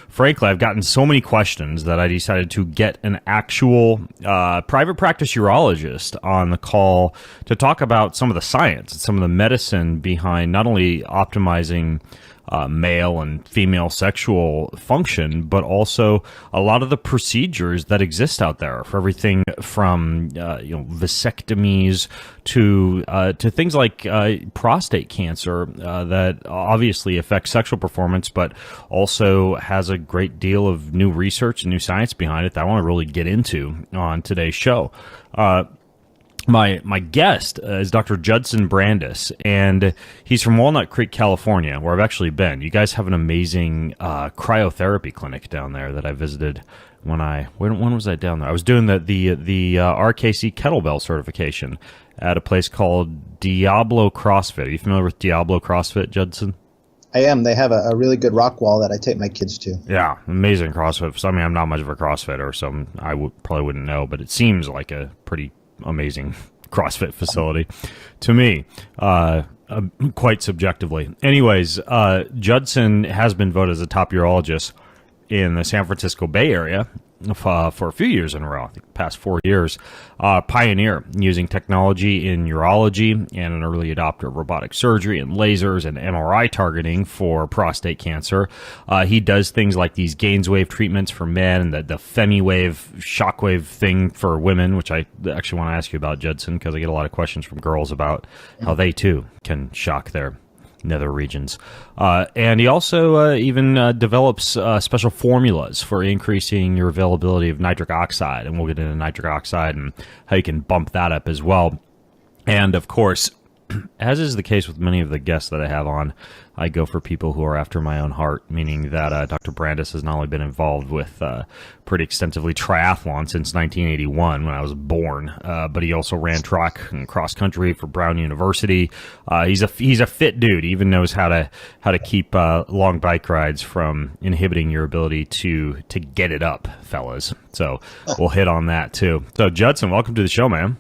Frankly, I've gotten so many questions that I decided to get an actual private practice urologist on the call to talk about some of the science and some of the medicine behind not only optimizing male and female sexual function, but also a lot of the procedures that exist out there for everything from vasectomies to things like prostate cancer that obviously affects sexual performance, but also has a great deal of new research and new science behind it that I want to really get into on today's show. My guest is Dr. Judson Brandeis, and he's from Walnut Creek, California, where I've actually been. You guys have an amazing cryotherapy clinic down there that I visited when was I down there? I was doing the RKC kettlebell certification at a place called Diablo CrossFit. Are you familiar with Diablo CrossFit, Judson? I am. They have a really good rock wall that I take my kids to. Yeah, amazing CrossFit. So, I mean, I'm not much of a CrossFitter, so probably wouldn't know, but it seems like a pretty amazing CrossFit facility to me, quite subjectively. Anyways, Judson has been voted as a top urologist in the San Francisco Bay Area for a few years in a row, I think the past 4 years. Pioneer using technology in urology and an early adopter of robotic surgery and lasers and MRI targeting for prostate cancer. He does things like these GAINSWave treatments for men and the FemiWave shockwave thing for women, which I actually want to ask you about, Judson, because I get a lot of questions from girls about how they too can shock their nether regions. And he also even develops special formulas for increasing your availability of nitric oxide. And we'll get into nitric oxide and how you can bump that up as well. And of course, as is the case with many of the guests that I have on, I go for people who are after my own heart, meaning that Dr. Brandeis has not only been involved with pretty extensively triathlon since 1981 when I was born, but he also ran track and cross country for Brown University. He's a fit dude. He even knows how to keep long bike rides from inhibiting your ability to get it up, fellas. So we'll hit on that too. So Judson, welcome to the show, man.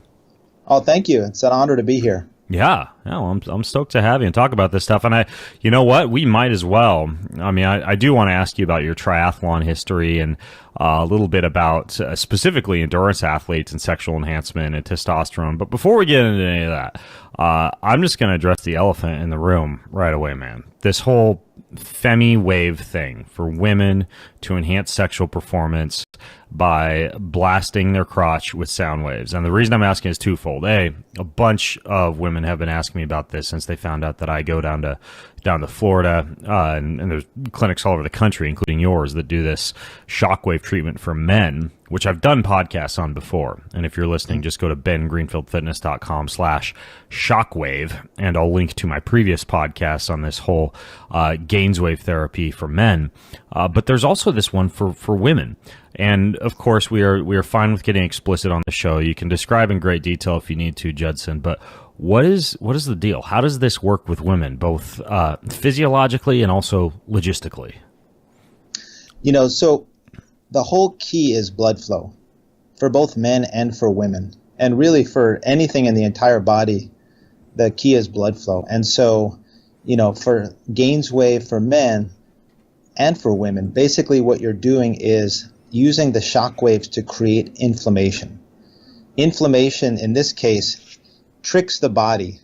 Oh, thank you. It's an honor to be here. Yeah, well, I'm stoked to have you and talk about this stuff. And you know what, we might as well. I mean, I do want to ask you about your triathlon history and a little bit about specifically endurance athletes and sexual enhancement and testosterone. But before we get into any of that, I'm just going to address the elephant in the room right away, man. This whole FemiWave thing for women to enhance sexual performance by blasting their crotch with sound waves. And the reason I'm asking is twofold. A bunch of women have been asking me about this since they found out that I go down to Florida, and there's clinics all over the country, including yours, that do this shockwave treatment for men, which I've done podcasts on before. And if you're listening, just go to bengreenfieldfitness.com/shockwave, and I'll link to my previous podcasts on this whole GAINSWave therapy for men. But there's also this one for women. And of course, we are fine with getting explicit on the show. You can describe in great detail if you need to, Judson. But what is the deal? How does this work with women, both physiologically and also logistically? So the whole key is blood flow for both men and for women, and really for anything in the entire body. The key is blood flow. And so, for GAINSWave for men and for women, basically what you're doing is using the shock waves to create inflammation. Inflammation, in this case, tricks the body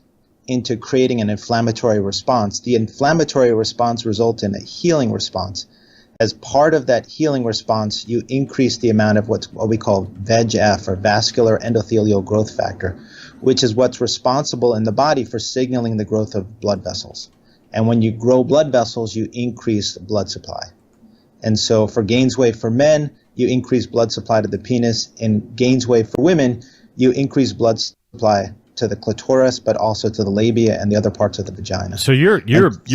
into creating an inflammatory response. The inflammatory response results in a healing response. As part of that healing response, you increase the amount of what we call VEGF, or vascular endothelial growth factor, which is what's responsible in the body for signaling the growth of blood vessels. And when you grow blood vessels, you increase blood supply. And so for GAINSWave for men, you increase blood supply to the penis. In GAINSWave for women, you increase blood supply to the clitoris, but also to the labia and the other parts of the vagina. So you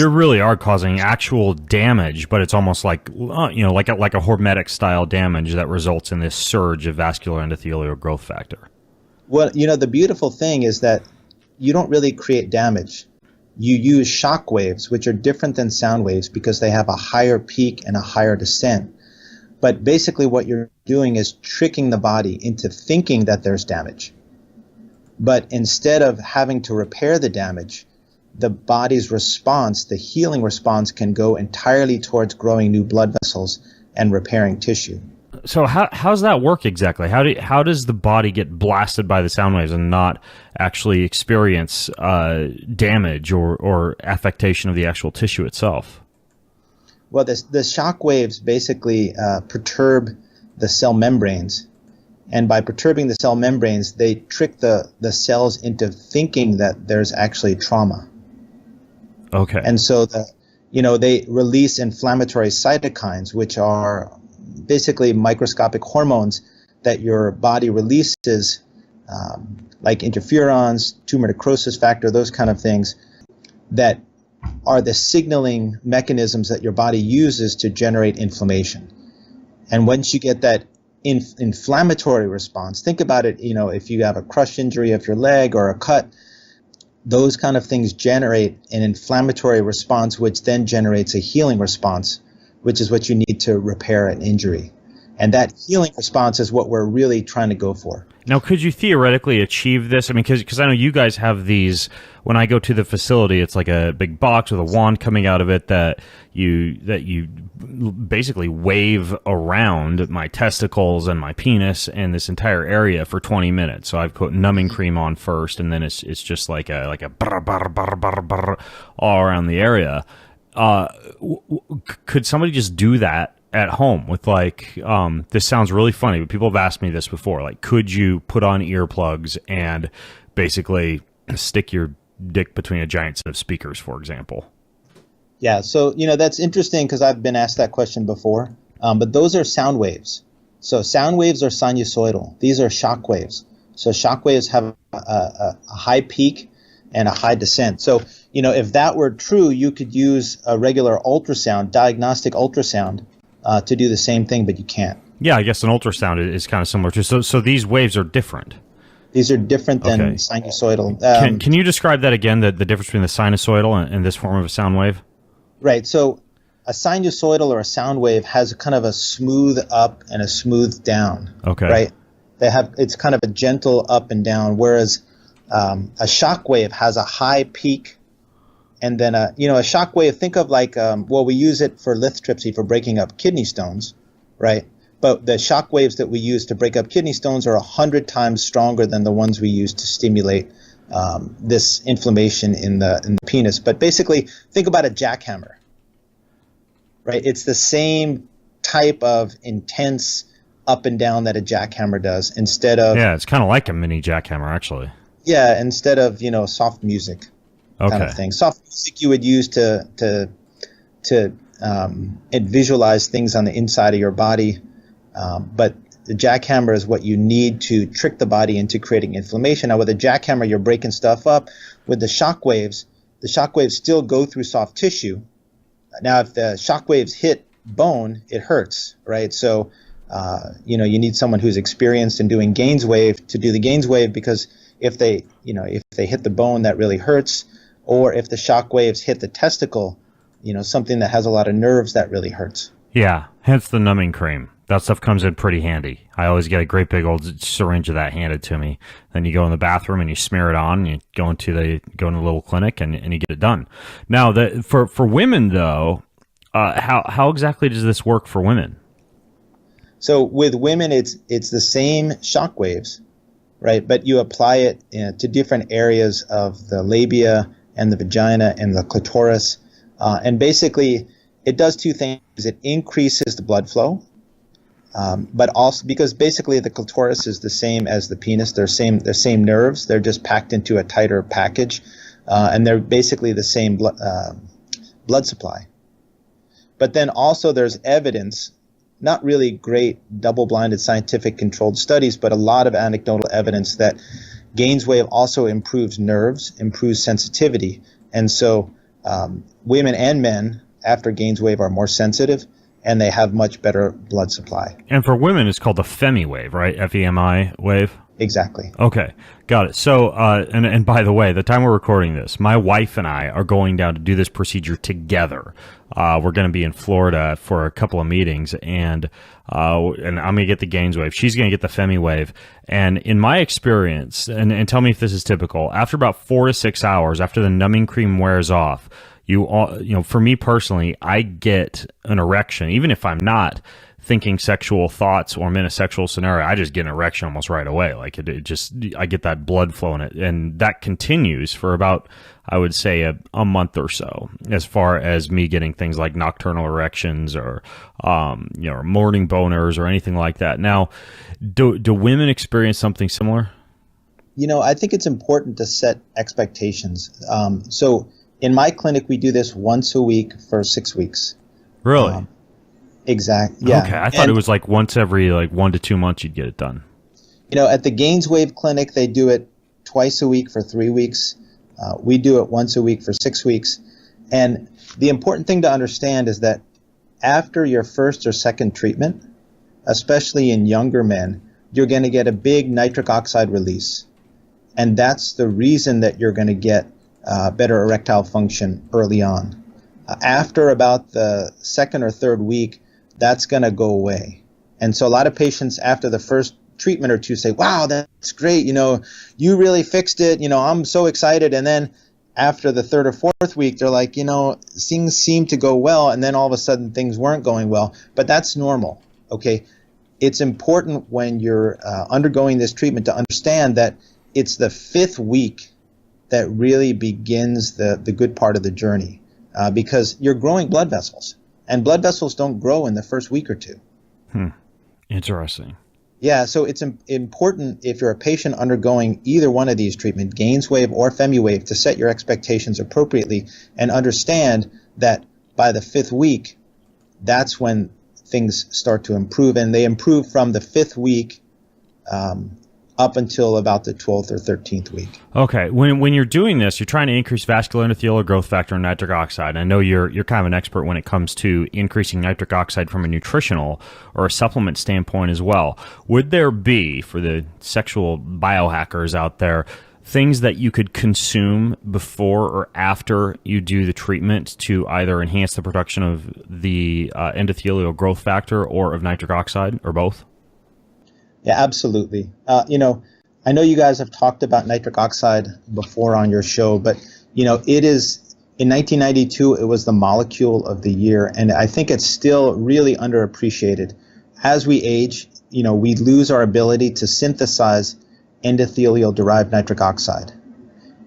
really are causing actual damage, but it's almost like like a hormetic style damage that results in this surge of vascular endothelial growth factor. Well, the beautiful thing is that you don't really create damage. You use shock waves, which are different than sound waves because they have a higher peak and a higher descent. But basically what you're doing is tricking the body into thinking that there's damage. But instead of having to repair the damage, the body's response, the healing response, can go entirely towards growing new blood vessels and repairing tissue. So how's that work exactly? How does the body get blasted by the sound waves and not actually experience damage or affectation of the actual tissue itself? Well, the shock waves basically perturb the cell membranes, and by perturbing the cell membranes, they trick the cells into thinking that there's actually trauma. Okay. And so they release inflammatory cytokines, which are basically microscopic hormones that your body releases, like interferons, tumor necrosis factor, those kind of things, that are the signaling mechanisms that your body uses to generate inflammation. And once you get that inflammatory response, think about it, if you have a crush injury of your leg or a cut, those kind of things generate an inflammatory response, which then generates a healing response, which is what you need to repair an injury. And that healing response is what we're really trying to go for. Now, could you theoretically achieve this? I mean, because I know you guys have these. When I go to the facility, it's like a big box with a wand coming out of it that you basically wave around my testicles and my penis and this entire area for 20 minutes. So I've put numbing cream on first, and then it's just like a brr, brr, brr, brr, brr, all around the area. Could somebody just do that at home with this sounds really funny, but people have asked me this before, could you put on earplugs and basically stick your dick between a giant set of speakers, for example? Yeah, so that's interesting because I've been asked that question before, but those are sound waves. So sound waves are sinusoidal. These are shock waves. So shock waves have a high peak and a high descent. So if that were true, you could use a regular ultrasound, diagnostic ultrasound, to do the same thing, but you can't. Yeah, I guess an ultrasound is kind of similar to. So these waves are different. These are different than sinusoidal. Can you describe that again, the difference between the sinusoidal and this form of a sound wave? Right. So a sinusoidal or a sound wave has kind of a smooth up and a smooth down. Okay. Right. It's kind of a gentle up and down, whereas a shock wave has a high peak. And then, a shock wave, think of we use it for lithotripsy for breaking up kidney stones, right? But the shock waves that we use to break up kidney stones are 100 times stronger than the ones we use to stimulate this inflammation in the penis. But basically, think about a jackhammer, right? It's the same type of intense up and down that a jackhammer does instead of... Yeah, it's kind of like a mini jackhammer, actually. Yeah, instead of, soft music. Kind of thing. Soft music you would use to visualize things on the inside of your body, but the jackhammer is what you need to trick the body into creating inflammation. Now, with a jackhammer, you're breaking stuff up. With the shock waves still go through soft tissue. Now, if the shock waves hit bone, it hurts, right? So, you need someone who's experienced in doing GAINSWave to do the GAINSWave, because if they hit the bone, that really hurts. Or if the shock waves hit the testicle, something that has a lot of nerves, that really hurts. Yeah, hence the numbing cream. That stuff comes in pretty handy. I always get a great big old syringe of that handed to me. Then you go in the bathroom and you smear it on, and you go into a little clinic and you get it done. Now, for women though, how exactly does this work for women? So with women, it's the same shock waves, right? But you apply it to different areas of the labia and the vagina and the clitoris. And basically, it does two things. It increases the blood flow, but also because basically the clitoris is the same as the penis. They're same nerves. They're just packed into a tighter package, and they're basically the same blood supply. But then also there's evidence, not really great double-blinded scientific controlled studies, but a lot of anecdotal evidence that GAINSWave also improves nerves, improves sensitivity. And so women and men after GAINSWave are more sensitive, and they have much better blood supply. And for women, it's called the FEMI wave, right? FEMI wave? Exactly. Okay, got it. So, and by the way, the time we're recording this, my wife and I are going down to do this procedure together. We're going to be in Florida for a couple of meetings, and I'm going to get the GAINSWave. She's going to get the FemiWave. And in my experience, and tell me if this is typical, after about 4 to 6 hours, after the numbing cream wears off, for me personally, I get an erection, even if I'm not thinking sexual thoughts or I'm in a sexual scenario. I just get an erection almost right away. Like I get that blood flow in it, and that continues for about, I would say, a month or so, as far as me getting things like nocturnal erections or morning boners or anything like that. Now, do women experience something similar? I think it's important to set expectations. So in my clinic, we do this once a week for 6 weeks. Really? Exactly. Yeah. Okay, I thought it was like once every 1 to 2 months you'd get it done. At the GAINSWave clinic, they do it twice a week for 3 weeks. We do it once a week for 6 weeks. And the important thing to understand is that after your first or second treatment, especially in younger men, you're going to get a big nitric oxide release. And that's the reason that you're going to get better erectile function early on. After about the second or third week, that's going to go away. And so a lot of patients after the first treatment or two say, wow, that's great. You really fixed it. I'm so excited. And then after the third or fourth week, they're like, things seem to go well. And then all of a sudden things weren't going well. But that's normal. Okay. It's important when you're undergoing this treatment to understand that it's the 5th week that really begins the good part of the journey, because you're growing blood vessels. And blood vessels don't grow in the first week or two. Interesting. Yeah, so it's important if you're a patient undergoing either one of these treatments, GAINSWave or FemiWave, to set your expectations appropriately and understand that by the 5th week, that's when things start to improve. And they improve from the 5th week up until about the 12th or 13th week. Okay, when you're doing this, you're trying to increase vascular endothelial growth factor and nitric oxide. I know you're kind of an expert when it comes to increasing nitric oxide from a nutritional or a supplement standpoint as well. Would there be, for the sexual biohackers out there, things that you could consume before or after you do the treatment to either enhance the production of the endothelial growth factor or of nitric oxide, or both? Yeah, absolutely. I know you guys have talked about nitric oxide before on your show, but, it is, in 1992, it was the molecule of the year, and I think it's still really underappreciated. As we age, we lose our ability to synthesize endothelial-derived nitric oxide.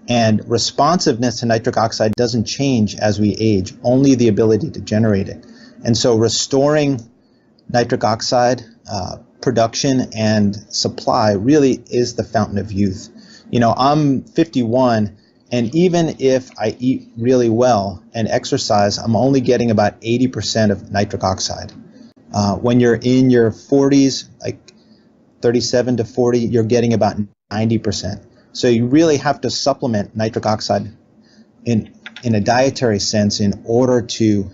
And responsiveness to nitric oxide doesn't change as we age, only the ability to generate it. And so restoring nitric oxide production and supply really is the fountain of youth. I'm 51, and even if I eat really well and exercise, I'm only getting about 80% of nitric oxide. When you're in your 40s, like 37 to 40, you're getting about 90%. So you really have to supplement nitric oxide in a dietary sense in order to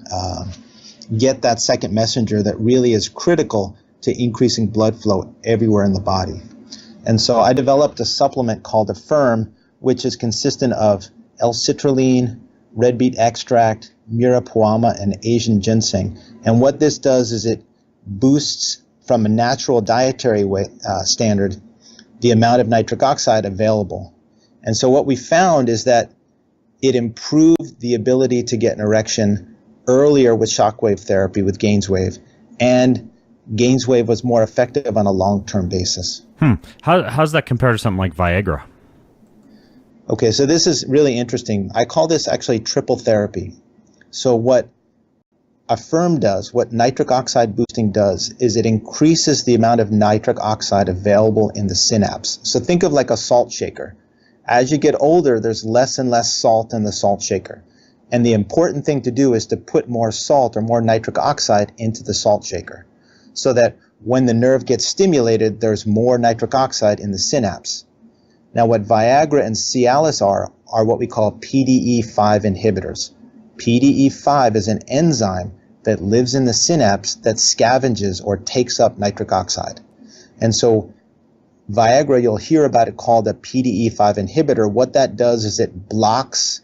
get that second messenger that really is critical to increasing blood flow everywhere in the body. And so I developed a supplement called Affirm, which is consistent of L-citrulline, red beet extract, mirapuama, and Asian ginseng. And what this does is it boosts from a natural dietary standard the amount of nitric oxide available. And so what we found is that it improved the ability to get an erection earlier with shockwave therapy with GAINSWave, and GAINSWave was more effective on a long-term basis. How's that compare to something like Viagra? Okay, so this is really interesting. I call this actually triple therapy. So what Affirm does, what nitric oxide boosting does, is it increases the amount of nitric oxide available in the synapse. So think of like a salt shaker. As you get older, there's less and less salt in the salt shaker. And the important thing to do is to put more salt or more nitric oxide into the salt shaker, so that when the nerve gets stimulated, there's more nitric oxide in the synapse. Now, what Viagra and Cialis are what we call PDE5 inhibitors. PDE5 is an enzyme that lives in the synapse that scavenges or takes up nitric oxide. And so Viagra, you'll hear about it called a PDE5 inhibitor. What that does is it blocks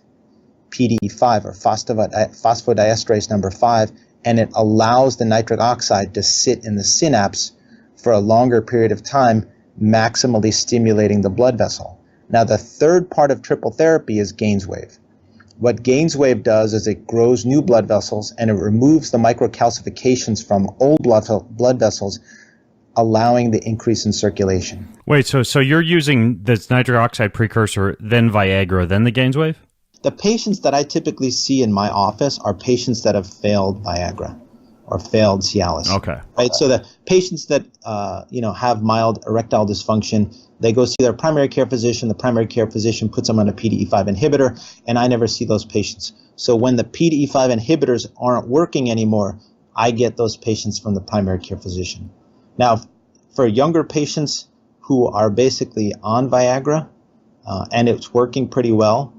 PDE5 or phosphodiesterase number 5, and it allows the nitric oxide to sit in the synapse for a longer period of time, maximally stimulating the blood vessel. Now, the third part of triple therapy is GAINSWave. What GAINSWave does is it grows new blood vessels and it removes the microcalcifications from old blood vessels, allowing the increase in circulation. Wait, so you're using this nitric oxide precursor, then Viagra, then the GAINSWave? The patients that I typically see in my office are patients that have failed Viagra or failed Cialis. Okay. Right. So the patients that have mild erectile dysfunction, they go see their primary care physician. The primary care physician puts them on a PDE5 inhibitor, and I never see those patients. So when the PDE5 inhibitors aren't working anymore, I get those patients from the primary care physician. Now, for younger patients who are basically on Viagra and it's working pretty well,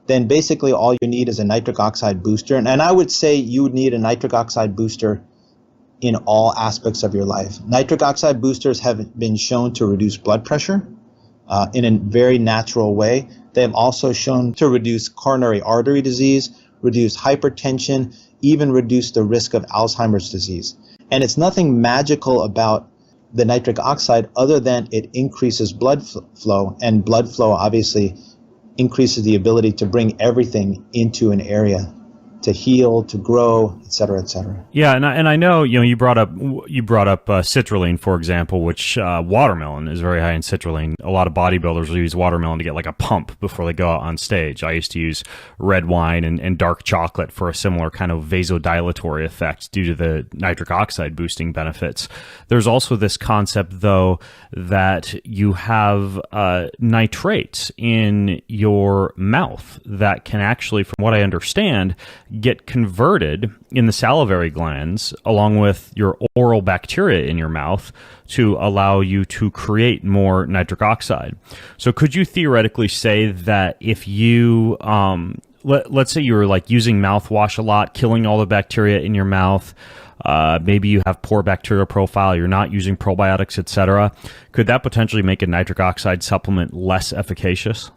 then basically all you need is a nitric oxide booster. And I would say you would need a nitric oxide booster in all aspects of your life. Nitric oxide boosters have been shown to reduce blood pressure in a very natural way. They have also shown to reduce coronary artery disease, reduce hypertension, even reduce the risk of Alzheimer's disease. And it's nothing magical about the nitric oxide other than it increases blood flow, and blood flow obviously increases the ability to bring everything into an area to heal, to grow, et cetera, et cetera. Yeah, and I know you brought up citrulline, for example, which watermelon is very high in citrulline. A lot of bodybuilders will use watermelon to get like a pump before they go out on stage. I used to use red wine and dark chocolate for a similar kind of vasodilatory effect due to the nitric oxide boosting benefits. There's also this concept, though, that you have nitrates in your mouth that can actually, from what I understand, get converted in the salivary glands along with your oral bacteria in your mouth to allow you to create more nitric oxide. So could you theoretically say that if you, let's say you were like using mouthwash a lot, killing all the bacteria in your mouth, maybe you have poor bacterial profile, you're not using probiotics, etc., could that potentially make a nitric oxide supplement less efficacious?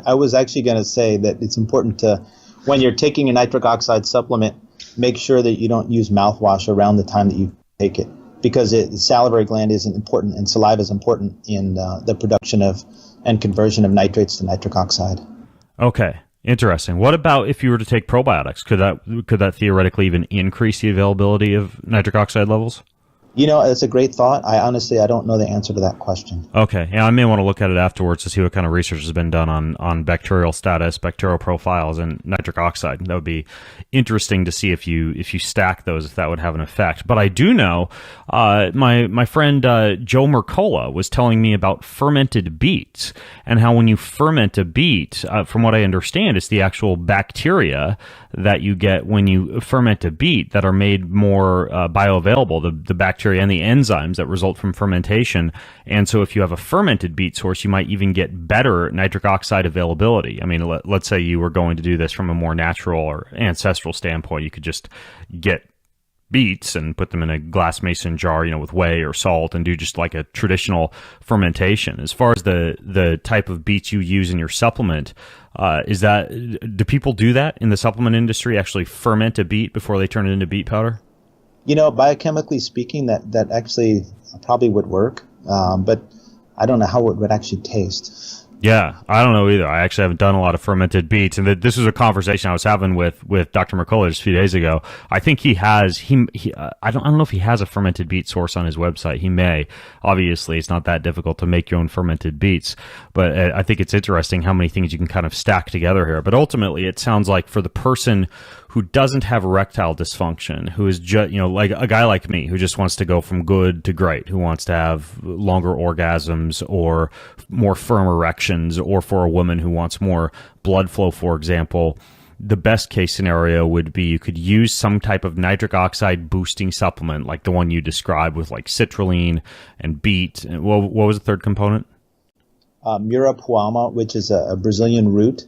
I was actually going to say that it's important to, when you're taking a nitric oxide supplement, make sure that you don't use mouthwash around the time that you take it, because the salivary gland is important and saliva is important in the production of and conversion of nitrates to nitric oxide. Okay, interesting. What about if you were to take probiotics? Could that theoretically even increase the availability of nitric oxide levels? It's a great thought. I don't know the answer to that question. Okay. Yeah, I may want to look at it afterwards to see what kind of research has been done on bacterial status, bacterial profiles, and nitric oxide. That would be interesting to see if you stack those, if that would have an effect. But I do know my friend Joe Mercola was telling me about fermented beets and how when you ferment a beet, from what I understand, it's the actual bacteria that you get when you ferment a beet that are made more bioavailable, the bacteria and the enzymes that result from fermentation. And so if you have a fermented beet source, you might even get better nitric oxide availability. I mean, let's say you were going to do this from a more natural or ancestral standpoint. You could just get beets and put them in a glass mason jar, with whey or salt, and do just like a traditional fermentation. As far as the type of beets you use in your supplement, do people do that in the supplement industry, actually ferment a beet before they turn it into beet powder? Biochemically speaking, that actually probably would work, but I don't know how it would actually taste. Yeah, I don't know either. I actually haven't done a lot of fermented beets, and this was a conversation I was having with Dr. Mercola just a few days ago. I think he has I don't know if he has a fermented beet source on his website. He may. Obviously, it's not that difficult to make your own fermented beets, but I think it's interesting how many things you can kind of stack together here. But ultimately, it sounds like for the person who doesn't have erectile dysfunction, who is just, like a guy like me who just wants to go from good to great, who wants to have longer orgasms or more firm erections, or for a woman who wants more blood flow, for example, the best case scenario would be you could use some type of nitric oxide boosting supplement like the one you described with like citrulline and beet. What was the third component? Murapuama, which is a Brazilian root.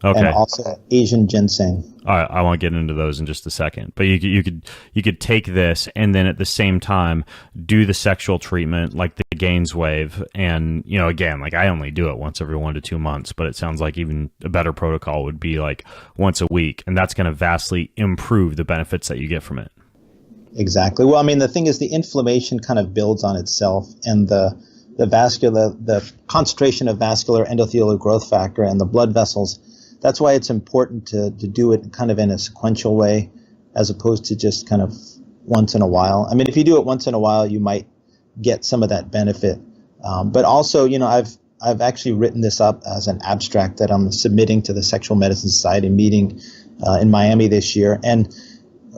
and also Asian ginseng. All right, I want to get into those in just a second, but you could take this and then at the same time do the sexual treatment like the GAINSWave, and again, like I only do it once every 1 to 2 months, but it sounds like even a better protocol would be like once a week, and that's going to vastly improve the benefits that you get from it. Exactly. Well, I mean, the thing is, the inflammation kind of builds on itself, and the concentration of vascular endothelial growth factor and the blood vessels. That's why it's important to do it kind of in a sequential way, as opposed to just kind of once in a while. I mean, if you do it once in a while, you might get some of that benefit. But also, I've actually written this up as an abstract that I'm submitting to the Sexual Medicine Society meeting in Miami this year. And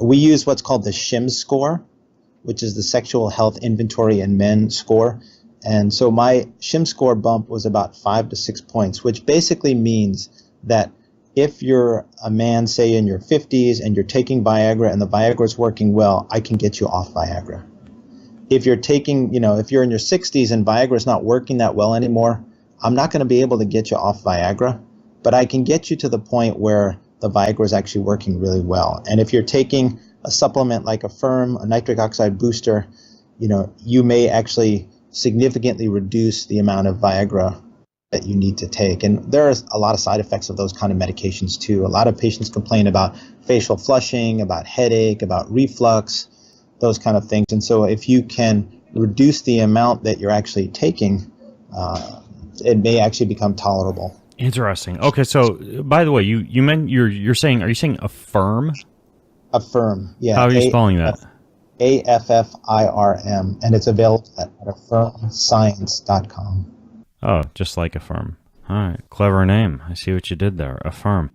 we use what's called the SHIM score, which is the Sexual Health Inventory in Men score. And so my SHIM score bump was about 5 to 6 points, which basically means that if you're a man, say in your 50s, and you're taking Viagra and the Viagra is working well, I can get you off Viagra. If you're taking, if you're in your 60s and Viagra is not working that well anymore, I'm not going to be able to get you off Viagra, but I can get you to the point where the Viagra is actually working really well. And if you're taking a supplement like a nitric oxide booster, you may actually significantly reduce the amount of Viagra that you need to take. And there's a lot of side effects of those kind of medications too. A lot of patients complain about facial flushing, about headache, about reflux, those kind of things. And so if you can reduce the amount that you're actually taking, it may actually become tolerable. Interesting. Okay, so by the way, you meant you're saying, are you saying Affirm? Affirm, yeah. How are you spelling that? AFFIRM, and it's available at affirmscience.com. Oh, just like Affirm. All right, clever name. I see what you did there. Affirm.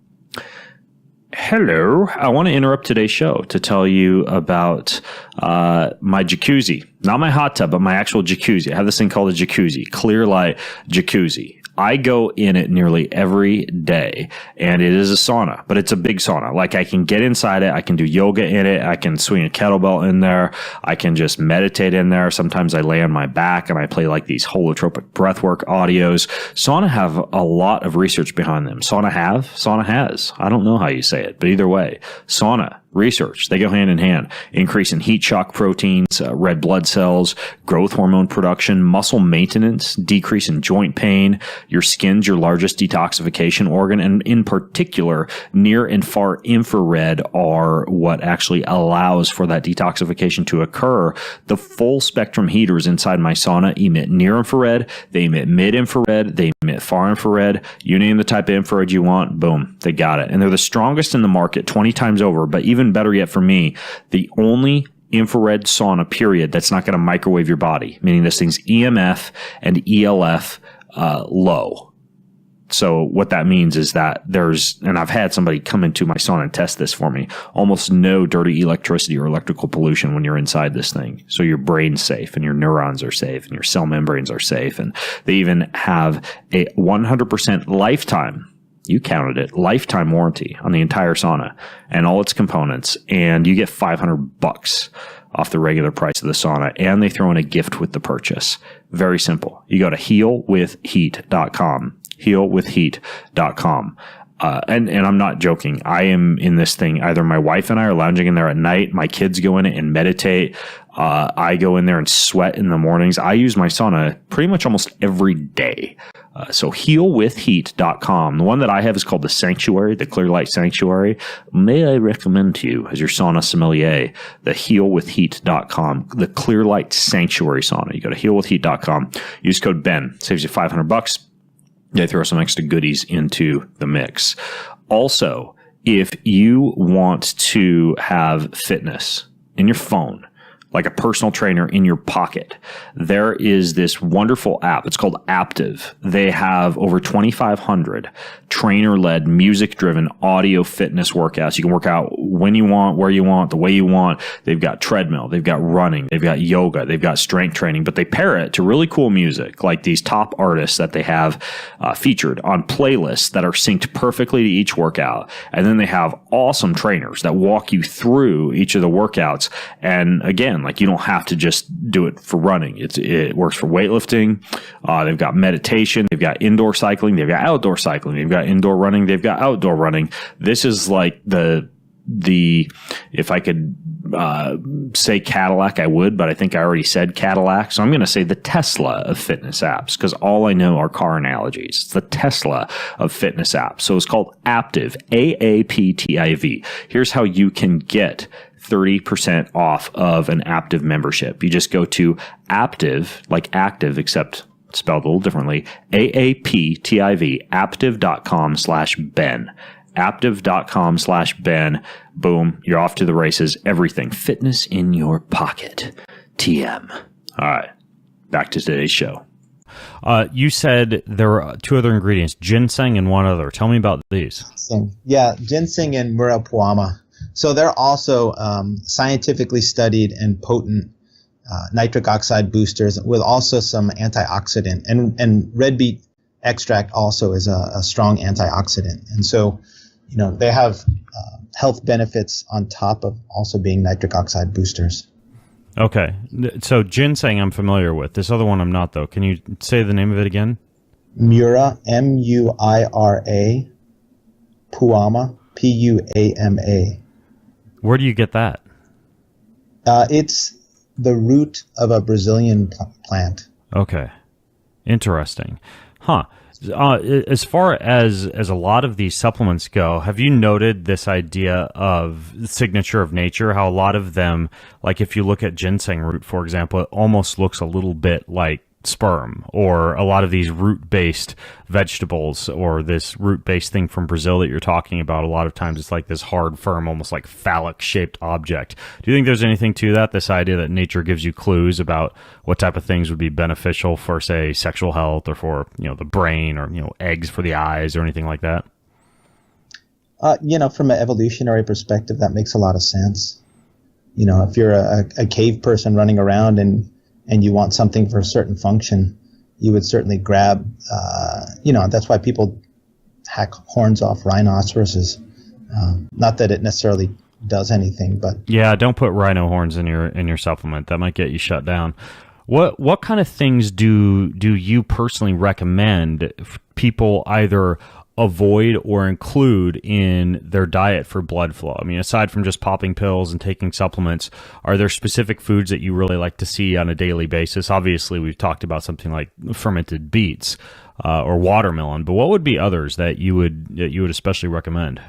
Hello. I want to interrupt today's show to tell you about my jacuzzi. Not my hot tub, but my actual jacuzzi. I have this thing called a jacuzzi, Clear Light Jacuzzi. I go in it nearly every day, and it is a sauna, but it's a big sauna. Like I can get inside it. I can do yoga in it. I can swing a kettlebell in there. I can just meditate in there. Sometimes I lay on my back and I play like these holotropic breathwork audios. Sauna have a lot of research behind them. Sauna has. I don't know how you say it, but either way, sauna. Research. They go hand in hand. Increase in heat shock proteins, red blood cells, growth hormone production, muscle maintenance, decrease in joint pain. Your skin's your largest detoxification organ. And in particular, near and far infrared are what actually allows for that detoxification to occur. The full spectrum heaters inside my sauna emit near infrared. They emit mid infrared. They emit far infrared. You name the type of infrared you want. Boom. They got it. And they're the strongest in the market 20 times over. But even better yet for me, the only infrared sauna period that's not going to microwave your body, meaning this thing's EMF and ELF low. So what that means is that and I've had somebody come into my sauna and test this for me, almost no dirty electricity or electrical pollution when you're inside this thing. So your brain's safe and your neurons are safe and your cell membranes are safe. And they even have a 100% lifetime, you counted it, lifetime warranty on the entire sauna and all its components. And you get $500 off the regular price of the sauna. And they throw in a gift with the purchase. Very simple. You go to healwithheat.com, healwithheat.com. And I'm not joking. I am in this thing. Either my wife and I are lounging in there at night. My kids go in it and meditate. I go in there and sweat in the mornings. I use my sauna pretty much almost every day. So healwithheat.com. The one that I have is called the Sanctuary, the Clear Light Sanctuary. May I recommend to you, as your sauna sommelier, the healwithheat.com, the Clear Light Sanctuary sauna. You go to healwithheat.com. Use code BEN. Saves you $500. They throw some extra goodies into the mix. Also, if you want to have fitness in your phone, like a personal trainer in your pocket, there is this wonderful app. It's called Aptiv. They have over 2,500 trainer-led, music-driven audio fitness workouts. You can work out when you want, where you want, the way you want. They've got treadmill, they've got running, they've got yoga, they've got strength training, but they pair it to really cool music, like these top artists that they have featured on playlists that are synced perfectly to each workout. And then they have awesome trainers that walk you through each of the workouts. And again, gym. Like, you don't have to just do it for running. It works for weightlifting. They've got meditation. They've got indoor cycling. They've got outdoor cycling. They've got indoor running. They've got outdoor running. This is like the if I could say Cadillac, I would, but I think I already said Cadillac. So I'm going to say the Tesla of fitness apps, because all I know are car analogies. It's the Tesla of fitness apps. So it's called Aptiv, AAPTIV. Here's how you can get 30% off of an Aptiv membership. You just go to Aptiv, like active, except spelled a little differently, AAPTIV, aptiv.com/Ben. Aptiv.com/Ben. Boom. You're off to the races. Everything. Fitness in your pocket. TM. All right. Back to today's show. You said there are 2 other ingredients, ginseng and one other. Tell me about these. Yeah, ginseng and murapuama. So they're also scientifically studied and potent nitric oxide boosters with also some antioxidant. And red beet extract also is a strong antioxidant. And so, they have health benefits on top of also being nitric oxide boosters. Okay. So ginseng I'm familiar with. This other one I'm not, though. Can you say the name of it again? Mura, M-U-I-R-A, Puama, P-U-A-M-A. Where do you get that? It's the root of a Brazilian plant. Okay. Interesting. Huh. As far as a lot of these supplements go, have you noted this idea of signature of nature? How a lot of them, like if you look at ginseng root, for example, it almost looks a little bit like sperm, or a lot of these root-based vegetables, or this root-based thing from Brazil that you're talking about. A lot of times it's like this hard, firm, almost like phallic-shaped object. Do you think there's anything to that, this idea that nature gives you clues about what type of things would be beneficial for, say, sexual health, or for, the brain, or, eggs for the eyes, or anything like that? From an evolutionary perspective, that makes a lot of sense. If you're a cave person running around and you want something for a certain function, you would certainly grab, that's why people hack horns off rhinoceroses. Not that it necessarily does anything, but yeah, don't put rhino horns in your supplement. That might get you shut down. What kind of things do you personally recommend people either avoid or include in their diet for blood flow? I mean, aside from just popping pills and taking supplements, are there specific foods that you really like to see on a daily basis? Obviously, we've talked about something like fermented beets or watermelon, but what would be others that you would especially recommend?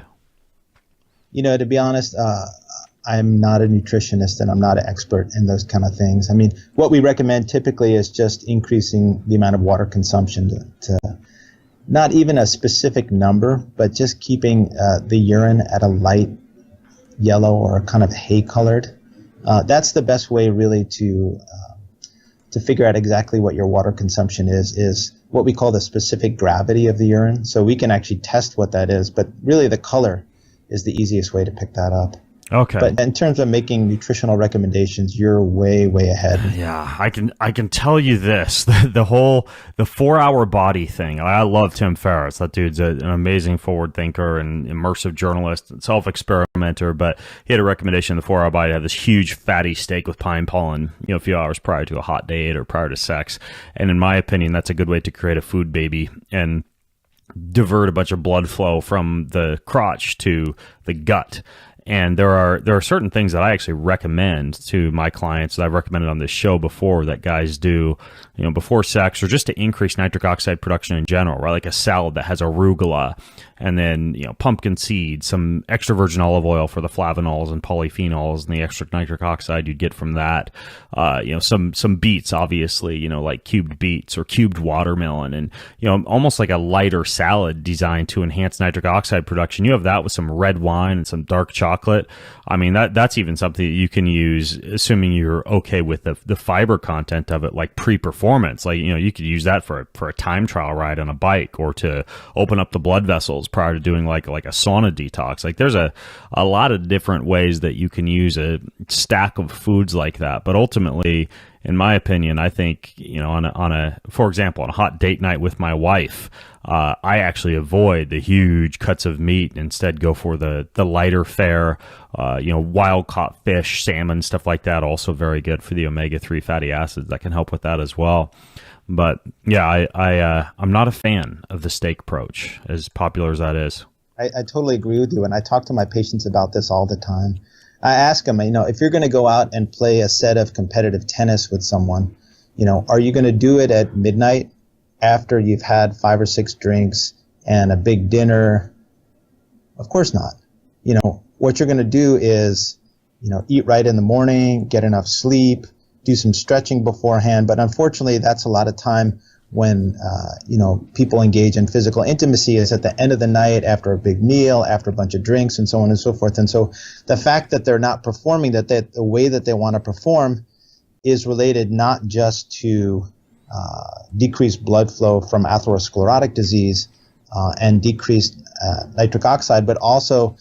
To be honest, I'm not a nutritionist and I'm not an expert in those kind of things. I mean, what we recommend typically is just increasing the amount of water consumption to not even a specific number, but just keeping the urine at a light yellow or kind of hay colored. That's the best way really to figure out exactly what your water consumption is what we call the specific gravity of the urine. So we can actually test what that is, but really the color is the easiest way to pick that up. Okay. But in terms of making nutritional recommendations, you're way, way ahead. Yeah, I can tell you this: the 4-hour body thing. I love Tim Ferriss. That dude's an amazing forward thinker and immersive journalist, and self-experimenter. But he had a recommendation in the 4-hour body to have this huge fatty steak with pine pollen, a few hours prior to a hot date or prior to sex. And in my opinion, that's a good way to create a food baby and divert a bunch of blood flow from the crotch to the gut. And there are certain things that I actually recommend to my clients that I've recommended on this show before that guys do, before sex, or just to increase nitric oxide production in general, right? Like a salad that has arugula, and then, pumpkin seeds, some extra virgin olive oil for the flavonols and polyphenols and the extra nitric oxide you'd get from that. Some beets, obviously, like cubed beets or cubed watermelon, and, almost like a lighter salad designed to enhance nitric oxide production. You have that with some red wine and some dark chocolate. I mean, that's even something that you can use, assuming you're okay with the fiber content of it, like pre-performance. Like, you could use that for a time trial ride on a bike, or to open up the blood vessels prior to doing like a sauna detox. Like, there's a lot of different ways that you can use a stack of foods like that. But ultimately, in my opinion, I think, for example, on a hot date night with my wife, I actually avoid the huge cuts of meat and instead go for the lighter fare, wild caught fish, salmon, stuff like that. Also very good for the omega-3 fatty acids. That can help with that as well. But yeah, I'm not a fan of the steak approach, as popular as that is. I totally agree with you, and I talk to my patients about this all the time. I ask them, if you're going to go out and play a set of competitive tennis with someone, are you going to do it at midnight after you've had 5 or 6 drinks and a big dinner? Of course not. What you're going to do is, eat right in the morning, get enough sleep, do some stretching beforehand. But unfortunately, that's a lot of time when, people engage in physical intimacy is at the end of the night after a big meal, after a bunch of drinks, and so on and so forth. And so the fact that they're not performing the way that they want to perform is related not just to decreased blood flow from atherosclerotic disease and decreased nitric oxide, but also,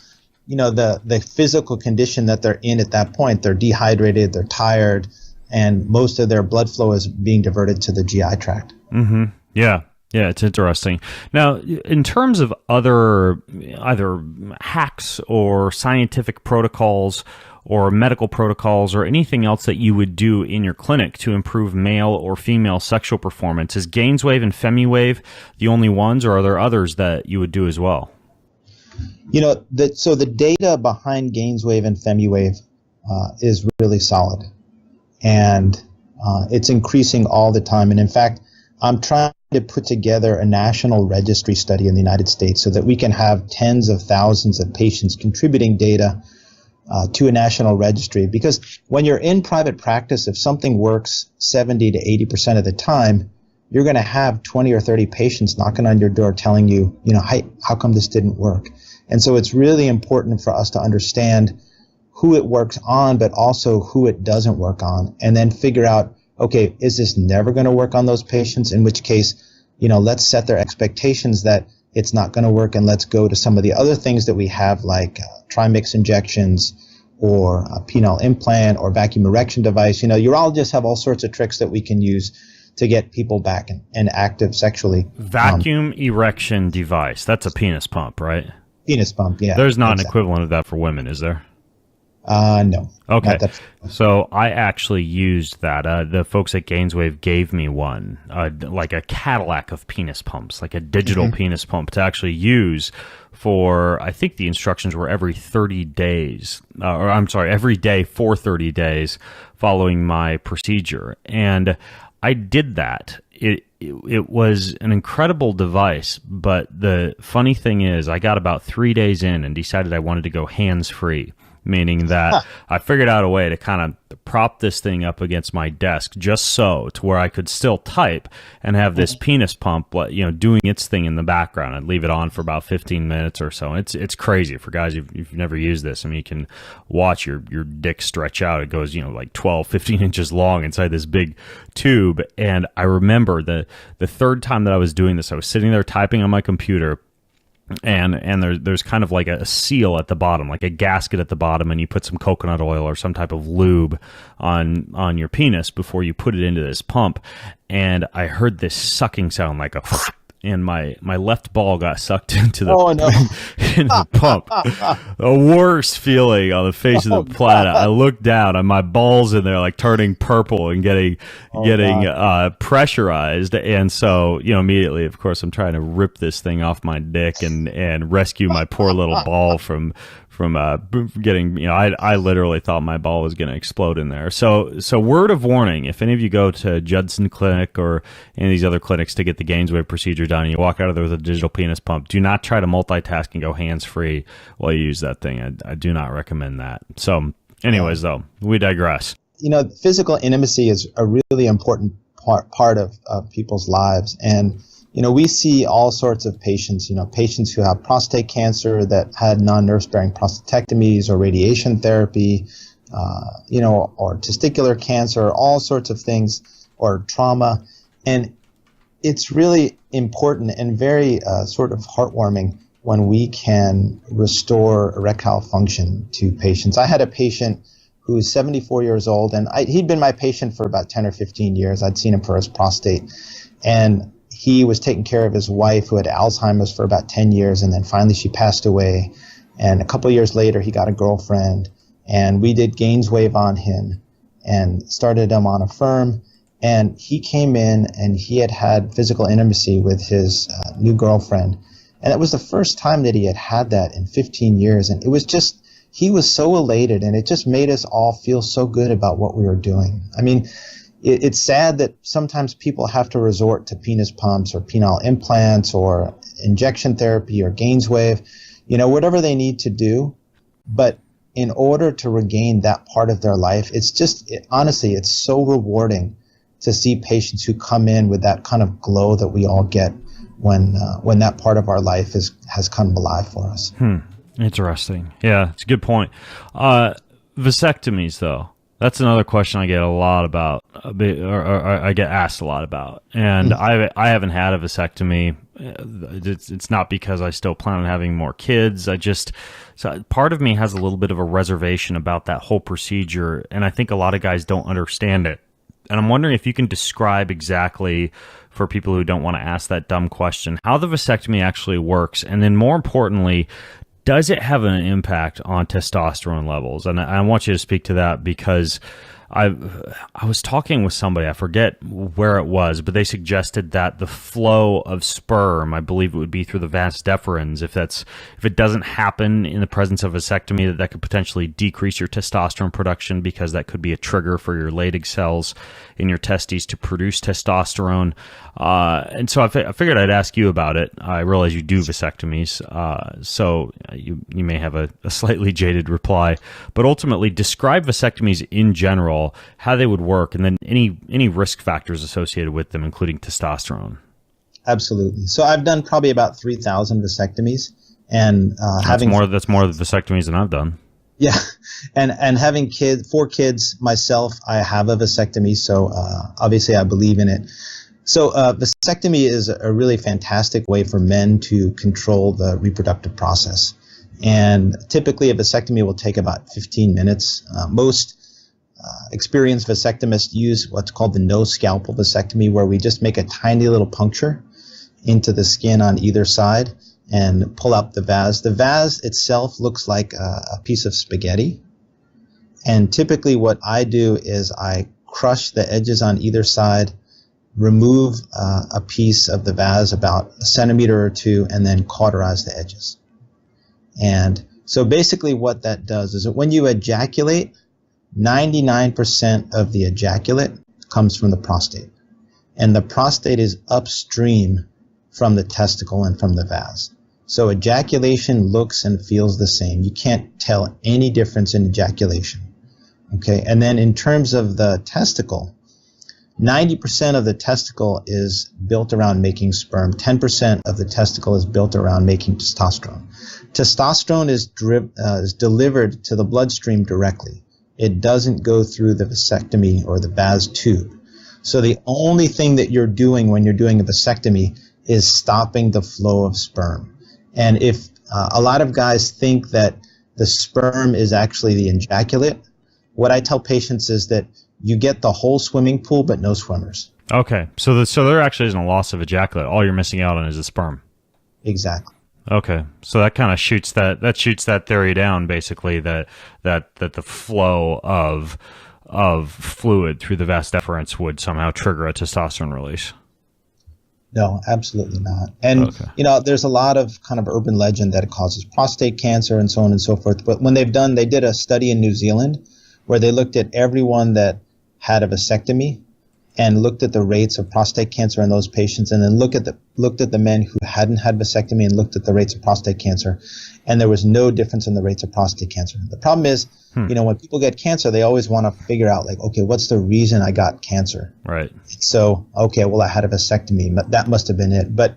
the physical condition that they're in at that point. They're dehydrated, they're tired, and most of their blood flow is being diverted to the GI tract. Mm-hmm. Yeah, it's interesting. Now, in terms of other either hacks or scientific protocols or medical protocols or anything else that you would do in your clinic to improve male or female sexual performance, is GAINSWave and FemiWave the only ones, or are there others that you would do as well? So the data behind GAINSWave and FemiWave is really solid. And it's increasing all the time. And in fact, I'm trying to put together a national registry study in the United States so that we can have tens of thousands of patients contributing data to a national registry. Because when you're in private practice, if something works 70 to 80% of the time, you're going to have 20 or 30 patients knocking on your door telling you, hey, how come this didn't work? And so it's really important for us to understand who it works on, but also who it doesn't work on, and then figure out, okay, is this never going to work on those patients? In which case, let's set their expectations that it's not going to work, and let's go to some of the other things that we have, like trimix injections or a penile implant or vacuum erection device. Urologists have all sorts of tricks that we can use to get people back and active sexually. Vacuum erection device. That's a penis pump, right? Penis pump, yeah. There's not an equivalent of that for women, is there? No. Okay. So I actually used that. The folks at GAINSWave gave me one, like a Cadillac of penis pumps, like a digital penis pump to actually use for, I think the instructions were every 30 days, every day for 30 days following my procedure. And I did that. It was an incredible device, but the funny thing is I got about 3 days in and decided I wanted to go hands-free. Meaning that I figured out a way to kind of prop this thing up against my desk just so to where I could still type and have this penis pump, doing its thing in the background. I'd leave it on for about 15 minutes or so. It's crazy for guys if you've never used this. I mean, you can watch your dick stretch out. It goes, like 12, 15 inches long inside this big tube. And I remember the third time that I was doing this, I was sitting there typing on my computer. And there's kind of like a seal at the bottom, like a gasket at the bottom, and you put some coconut oil or some type of lube on your penis before you put it into this pump. And I heard this sucking sound like a and my left ball got sucked into the, into the pump. The worst feeling on the face of the planet. I looked down and my balls in there like turning purple and getting pressurized. And so, immediately, of course, I'm trying to rip this thing off my dick and rescue my poor little ball from getting, I literally thought my ball was going to explode in there. So word of warning, if any of you go to Judson Clinic or any of these other clinics to get the GAINSWave procedure done and you walk out of there with a digital penis pump, do not try to multitask and go hands-free while you use that thing. I do not recommend that. So anyways, though, we digress. Physical intimacy is a really important part of people's lives. And we see all sorts of patients, patients who have prostate cancer that had non-nerve-sparing prostatectomies or radiation therapy, or testicular cancer, all sorts of things, or trauma. And it's really important and very sort of heartwarming when we can restore erectile function to patients. I had a patient who is 74 years old, and he'd been my patient for about 10 or 15 years. I'd seen him for his prostate. And he was taking care of his wife who had Alzheimer's for about 10 years, and then finally she passed away. And a couple of years later, he got a girlfriend, and we did GAINSWave on him and started him on a firm. And he came in and he had had physical intimacy with his new girlfriend. And it was the first time that he had had that in 15 years. And it was just, he was so elated, and it just made us all feel so good about what we were doing. I mean, it's sad that sometimes people have to resort to penis pumps or penile implants or injection therapy or GAINSWave, you know, whatever they need to do. But in order to regain that part of their life, it's just, honestly, it's so rewarding to see patients who come in with that kind of glow that we all get when that part of our life has come alive for us. Interesting. Yeah, it's a good point. Vasectomies, though. That's another question I get a lot about, or I get asked a lot about. And I haven't had a vasectomy. It's not because I still plan on having more kids. So part of me has a little bit of a reservation about that whole procedure, and I think a lot of guys don't understand it. And I'm wondering if you can describe exactly, for people who don't want to ask that dumb question, how the vasectomy actually works, and then more importantly, does it have an impact on testosterone levels? And I want you to speak to that, because I was talking with somebody, I forget where it was, but they suggested that the flow of sperm, I believe it would be through the vas deferens, if it doesn't happen in the presence of a vasectomy, that could potentially decrease your testosterone production, because that could be a trigger for your Leydig cells in your testes to produce testosterone. And so I figured I'd ask you about it. I realize you do vasectomies, so you may have a slightly jaded reply, but ultimately describe vasectomies in general, how they would work, and then any risk factors associated with them, including testosterone. Absolutely. So I've done probably about 3,000 vasectomies, and that's more vasectomies than I've done. Yeah, and having 4 kids myself, I have a vasectomy, so obviously I believe in it. So vasectomy is a really fantastic way for men to control the reproductive process. And typically a vasectomy will take about 15 minutes. Most experienced vasectomists use what's called the no scalpel vasectomy, where we just make a tiny little puncture into the skin on either side and pull out the vas. The vas itself looks like a piece of spaghetti. And typically what I do is I crush the edges on either side, remove a piece of the vas about a centimeter or two, and then cauterize the edges. And so basically what that does is that when you ejaculate, 99% of the ejaculate comes from the prostate. And the prostate is upstream from the testicle and from the vas. So ejaculation looks and feels the same. You can't tell any difference in ejaculation. Okay, and then in terms of the testicle, 90% of the testicle is built around making sperm. 10% of the testicle is built around making testosterone. Testosterone is delivered to the bloodstream directly. It doesn't go through the vasectomy or the vas tube. So the only thing that you're doing when you're doing a vasectomy is stopping the flow of sperm. And if a lot of guys think that the sperm is actually the ejaculate, what I tell patients is that you get the whole swimming pool, but no swimmers. Okay, so there actually isn't a loss of ejaculate. All you're missing out on is the sperm. Exactly. Okay, so that kind of shoots that theory down, basically, that the flow of fluid through the vas deferens would somehow trigger a testosterone release. No, absolutely not. And there's a lot of kind of urban legend that it causes prostate cancer and so on and so forth. But when they did a study in New Zealand where they looked at everyone that had a vasectomy and looked at the rates of prostate cancer in those patients, and then looked at the men who hadn't had vasectomy and looked at the rates of prostate cancer, and there was no difference in the rates of prostate cancer. The problem is, when people get cancer, they always want to figure out, like, okay, what's the reason I got cancer? Right. So, okay, well, I had a vasectomy, but that must have been it. But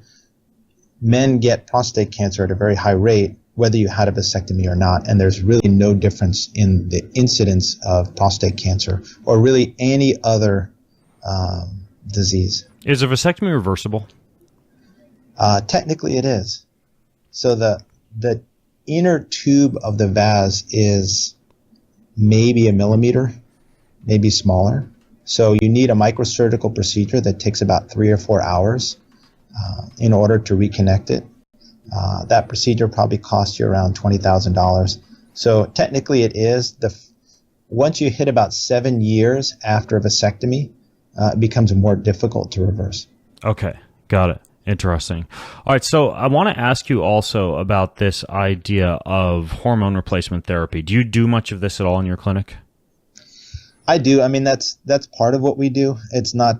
men get prostate cancer at a very high rate, whether you had a vasectomy or not, and there's really no difference in the incidence of prostate cancer or really any other disease. Is a vasectomy reversible? Technically it is. So the inner tube of the vas is maybe a millimeter, maybe smaller. So you need a microsurgical procedure that takes about 3 or 4 hours. in order to reconnect it. That procedure probably costs you around $20,000. So technically it is once you hit about 7 years after a vasectomy, it becomes more difficult to reverse. Okay, got it. Interesting. All right, so I want to ask you also about this idea of hormone replacement therapy. Do you do much of this at all in your clinic? I do. I mean, that's part of what we do. It's not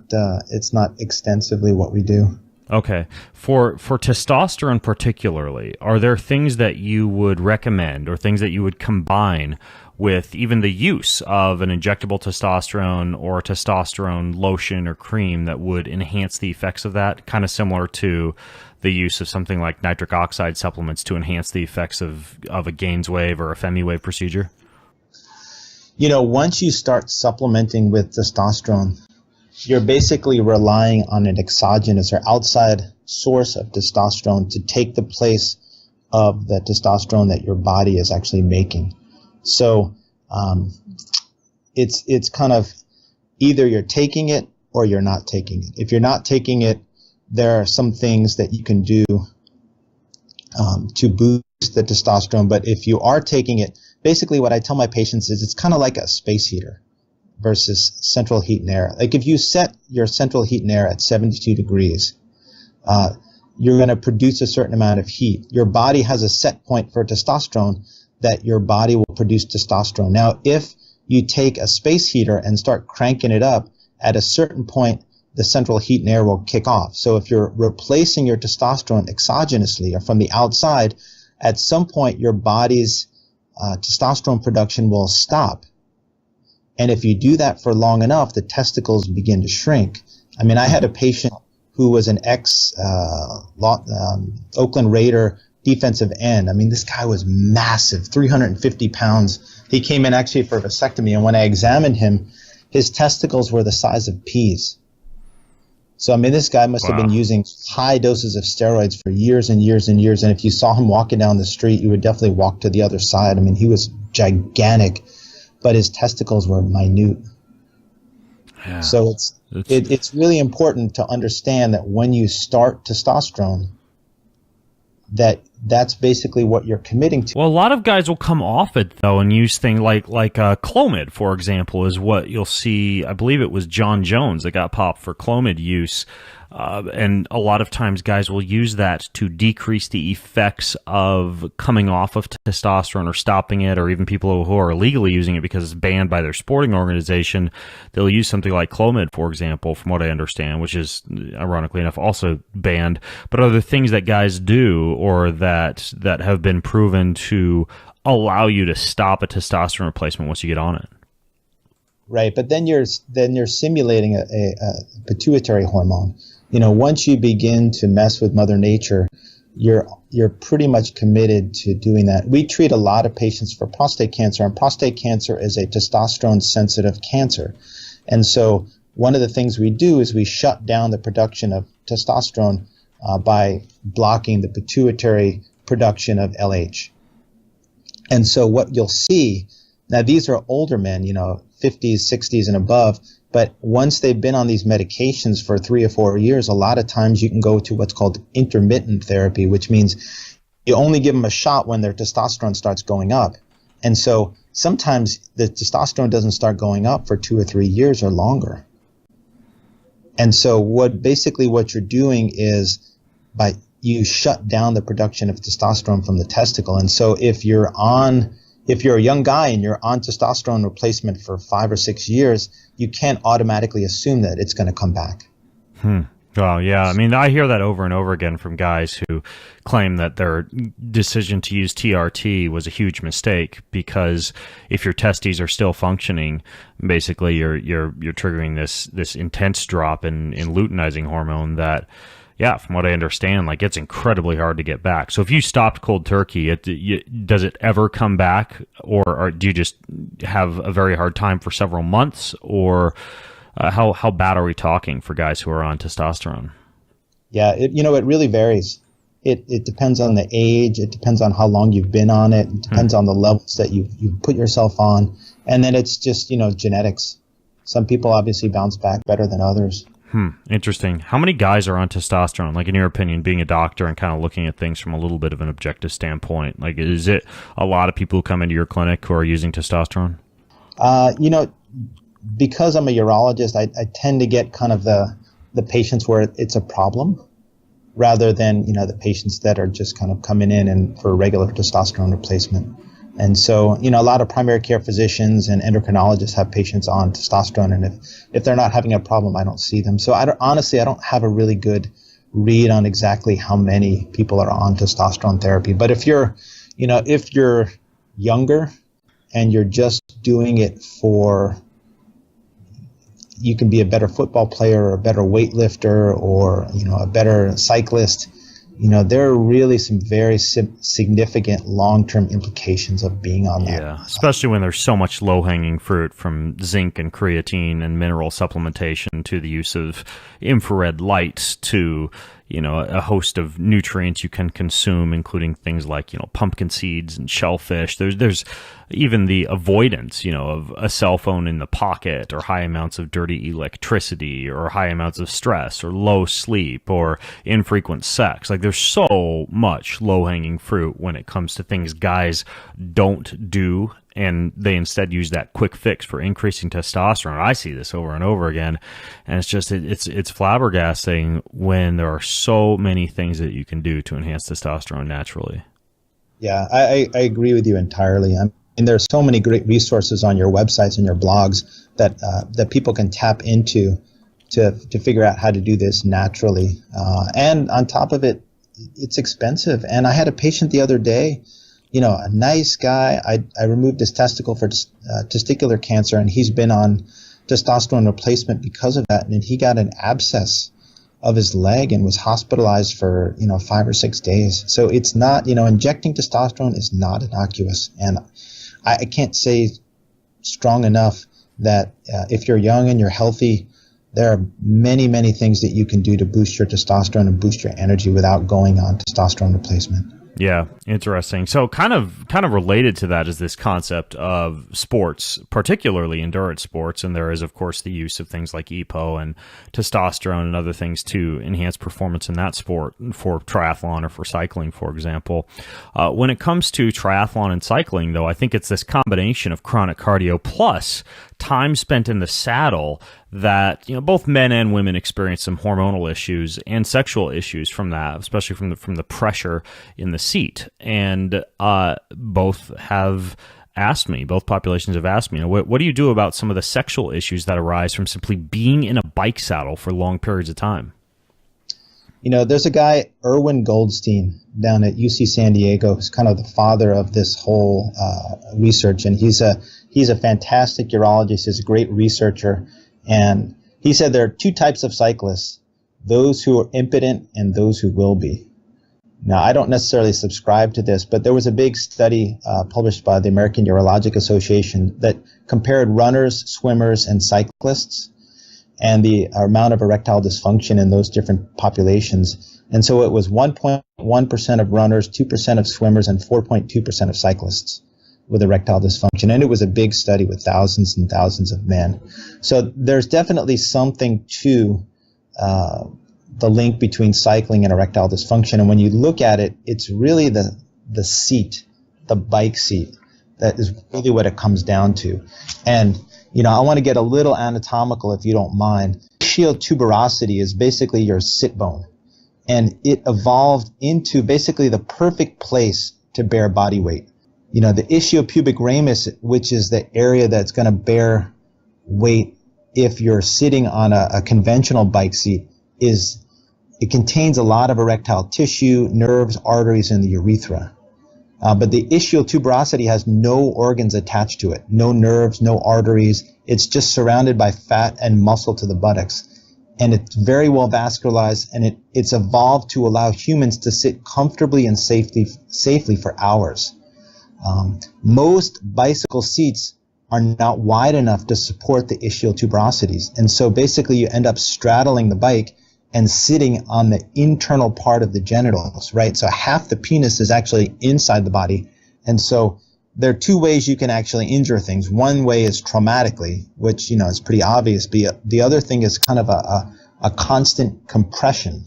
extensively what we do. Okay. For testosterone particularly, are there things that you would recommend or things that you would combine with even the use of an injectable testosterone or a testosterone lotion or cream that would enhance the effects of that, kind of similar to the use of something like nitric oxide supplements to enhance the effects of a GAINSWave or a FemiWave procedure? You know, once you start supplementing with testosterone, you're basically relying on an exogenous or outside source of testosterone to take the place of the testosterone that your body is actually making. So it's kind of either you're taking it or you're not taking it. If you're not taking it, there are some things that you can do to boost the testosterone. But if you are taking it, basically what I tell my patients is it's kind of like a space heater versus central heat and air. Like if you set your central heat and air at 72 degrees, you're going to produce a certain amount of heat. Your body has a set point for testosterone that your body will produce testosterone. Now, if you take a space heater and start cranking it up, at a certain point, the central heat and air will kick off. So if you're replacing your testosterone exogenously or from the outside, at some point your body's testosterone production will stop. And if you do that for long enough, the testicles begin to shrink. I mean, I had a patient who was an Oakland Raider defensive end. I mean, this guy was massive, 350 pounds. He came in actually for a vasectomy, and when I examined him, his testicles were the size of peas. So, I mean, this guy must have been using high doses of steroids for years and years and years, and if you saw him walking down the street, you would definitely walk to the other side. I mean, he was gigantic, but his testicles were minute. Yeah. So it's really important to understand that when you start testosterone, that's basically what you're committing to. Well, a lot of guys will come off it though and use things like Clomid, for example, is what you'll see. I believe it was John Jones that got popped for Clomid use. And a lot of times guys will use that to decrease the effects of coming off of testosterone or stopping it, or even people who are illegally using it because it's banned by their sporting organization. They'll use something like Clomid, for example, from what I understand, which is ironically enough also banned. But are there things that guys do or that have been proven to allow you to stop a testosterone replacement once you get on it? Right, but then you're simulating a pituitary hormone. You know, once you begin to mess with Mother Nature, you're pretty much committed to doing that. We treat a lot of patients for prostate cancer, and prostate cancer is a testosterone-sensitive cancer. And so one of the things we do is we shut down the production of testosterone by blocking the pituitary production of LH. And so what you'll see, now these are older men, 50s, 60s, and above, but once they've been on these medications for 3 or 4 years, a lot of times you can go to what's called intermittent therapy, which means you only give them a shot when their testosterone starts going up. And so sometimes the testosterone doesn't start going up for 2 or 3 years or longer. And so what you're doing is you shut down the production of testosterone from the testicle. And so if you're a young guy and you're on testosterone replacement for 5 or 6 years, you can't automatically assume that it's going to come back. Well, yeah. I mean, I hear that over and over again from guys who claim that their decision to use TRT was a huge mistake because if your testes are still functioning, basically you're triggering this intense drop in luteinizing hormone that, yeah, from what I understand, like it's incredibly hard to get back. So if you stopped cold turkey, does it ever come back, or do you just have a very hard time for several months, or how bad are we talking for guys who are on testosterone? Yeah, it really varies. It depends on the age. It depends on how long you've been on it. It depends on the levels that you've put yourself on, and then it's just genetics. Some people obviously bounce back better than others. Interesting. How many guys are on testosterone? Like, in your opinion, being a doctor and kind of looking at things from a little bit of an objective standpoint, like, is it a lot of people who come into your clinic who are using testosterone? Because I'm a urologist, I tend to get kind of the patients where it's a problem rather than, the patients that are just kind of coming in and for regular testosterone replacement. And so, a lot of primary care physicians and endocrinologists have patients on testosterone, and if they're not having a problem, I don't see them. So honestly, I don't have a really good read on exactly how many people are on testosterone therapy. But if you're younger and you're just doing it you can be a better football player or a better weightlifter or, a better cyclist. There are really some very significant long-term implications of being on that. Yeah, especially when there's so much low-hanging fruit, from zinc and creatine and mineral supplementation to the use of infrared light to, a host of nutrients you can consume, including things like, pumpkin seeds and shellfish. There's even the avoidance, of a cell phone in the pocket, or high amounts of dirty electricity, or high amounts of stress, or low sleep, or infrequent sex. Like, there's so much low-hanging fruit when it comes to things guys don't do, and they instead use that quick fix for increasing testosterone. I see this over and over again, and it's just it's flabbergasting when there are so many things that you can do to enhance testosterone naturally. Yeah, I agree with you entirely. And there's so many great resources on your websites and your blogs that people can tap into to figure out how to do this naturally. And on top of it, it's expensive. And I had a patient the other day, a nice guy. I removed his testicle for testicular cancer, and he's been on testosterone replacement because of that. And he got an abscess of his leg and was hospitalized for 5 or 6 days. So it's not, injecting testosterone is not innocuous. And I can't say strong enough that if you're young and you're healthy, there are many, many things that you can do to boost your testosterone and boost your energy without going on testosterone replacement. Yeah, interesting. So kind of related to that is this concept of sports, particularly endurance sports, and there is, of course, the use of things like EPO and testosterone and other things to enhance performance in that sport, for triathlon or for cycling, for example. When it comes to triathlon and cycling, though, I think it's this combination of chronic cardio plus time spent in the saddle that both men and women experience some hormonal issues and sexual issues from that, especially from the pressure in the seat. And both populations have asked me, what do you do about some of the sexual issues that arise from simply being in a bike saddle for long periods of time? There's a guy, Irwin Goldstein, down at UC San Diego, who's kind of the father of this whole research, and he's a fantastic urologist. He's a great researcher. And he said there are two types of cyclists, those who are impotent and those who will be. Now, I don't necessarily subscribe to this, but there was a big study published by the American Urologic Association that compared runners, swimmers, and cyclists and the amount of erectile dysfunction in those different populations. And so it was 1.1% of runners, 2% of swimmers, and 4.2% of cyclists with erectile dysfunction. And it was a big study with thousands and thousands of men. So there's definitely something to the link between cycling and erectile dysfunction. And when you look at it, it's really the seat, the bike seat, that is really what it comes down to. And, I want to get a little anatomical, if you don't mind. Ischial tuberosity is basically your sit bone. And it evolved into basically the perfect place to bear body weight. The ischiopubic ramus, which is the area that's going to bear weight if you're sitting on a conventional bike seat, it contains a lot of erectile tissue, nerves, arteries, and the urethra. But the ischial tuberosity has no organs attached to it, no nerves, no arteries. It's just surrounded by fat and muscle to the buttocks. And it's very well vascularized, and it's evolved to allow humans to sit comfortably and safely for hours. Most bicycle seats are not wide enough to support the ischial tuberosities. And so basically you end up straddling the bike and sitting on the internal part of the genitals, right? So half the penis is actually inside the body. And so there are two ways you can actually injure things. One way is traumatically, which, is pretty obvious. But the other thing is kind of a constant compression.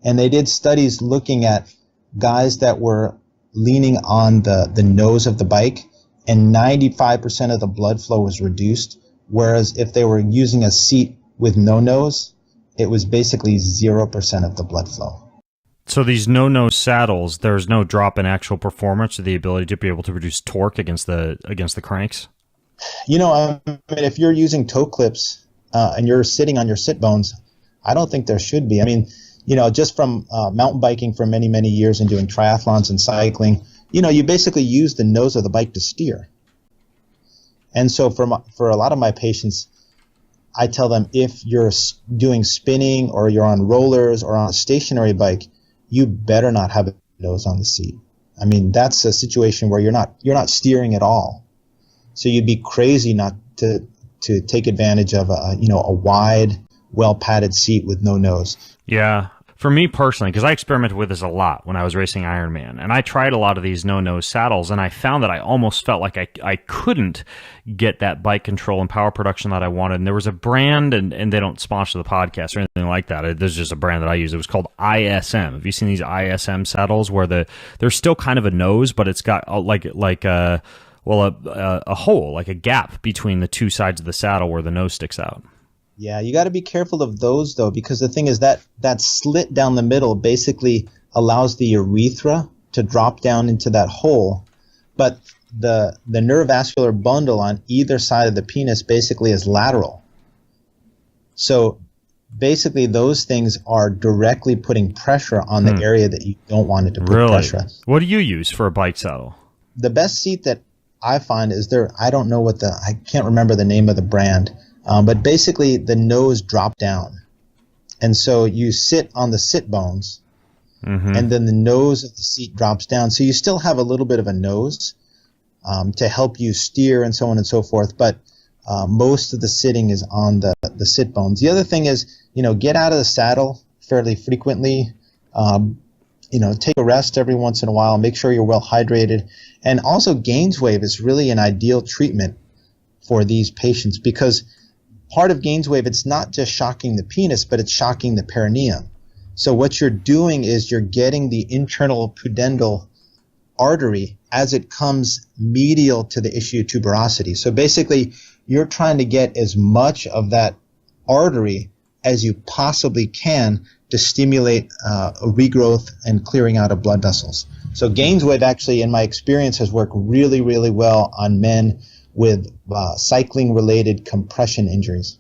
And they did studies looking at guys that were leaning on the nose of the bike, and 95% of the blood flow was reduced. Whereas if they were using a seat with no nose, it was basically 0% of the blood flow. So these no-nose saddles, there's no drop in actual performance or the ability to be able to produce torque against the cranks? You know, I mean, if you're using toe clips and you're sitting on your sit bones, I don't think there should be. I mean, you know, just from mountain biking for many, many years and doing triathlons and cycling, you know, you basically use the nose of the bike to steer. And so for a lot of my patients, I tell them if you're doing spinning or you're on rollers or on a stationary bike, you better not have a nose on the seat. I mean, that's a situation where you're not steering at all. So you'd be crazy not to take advantage of a wide, well padded seat with no nose. Yeah. For me personally, because I experimented with this a lot when I was racing Ironman, and I tried a lot of these no-nose saddles, and I found that I almost felt like I couldn't get that bike control and power production that I wanted. And there was a brand, and they don't sponsor the podcast or anything like that. There's just a brand that I use. It was called ISM. Have you seen these ISM saddles where there's still kind of a nose, but it's got a hole, like a gap between the two sides of the saddle where the nose sticks out? Yeah, you got to be careful of those, though, because the thing is that slit down the middle basically allows the urethra to drop down into that hole, but the neurovascular bundle on either side of the penis basically is lateral. So basically those things are directly putting pressure on the area that you don't want it to put pressure on. What do you use for a bike saddle? The best seat that I find is I don't know I can't remember the name of the brand. But basically, the nose dropped down. And so you sit on the sit bones, and then the nose of the seat drops down. So you still have a little bit of a nose to help you steer and so on and so forth. But most of the sitting is on the sit bones. The other thing is, get out of the saddle fairly frequently. Take a rest every once in a while. Make sure you're well hydrated. And also, GAINSWave is really an ideal treatment for these patients because part of GAINSWave, it's not just shocking the penis, but it's shocking the perineum. So what you're doing is you're getting the internal pudendal artery as it comes medial to the issue tuberosity. So basically, you're trying to get as much of that artery as you possibly can to stimulate a regrowth and clearing out of blood vessels. So GAINSWave actually, in my experience, has worked really, really well on men with cycling-related compression injuries.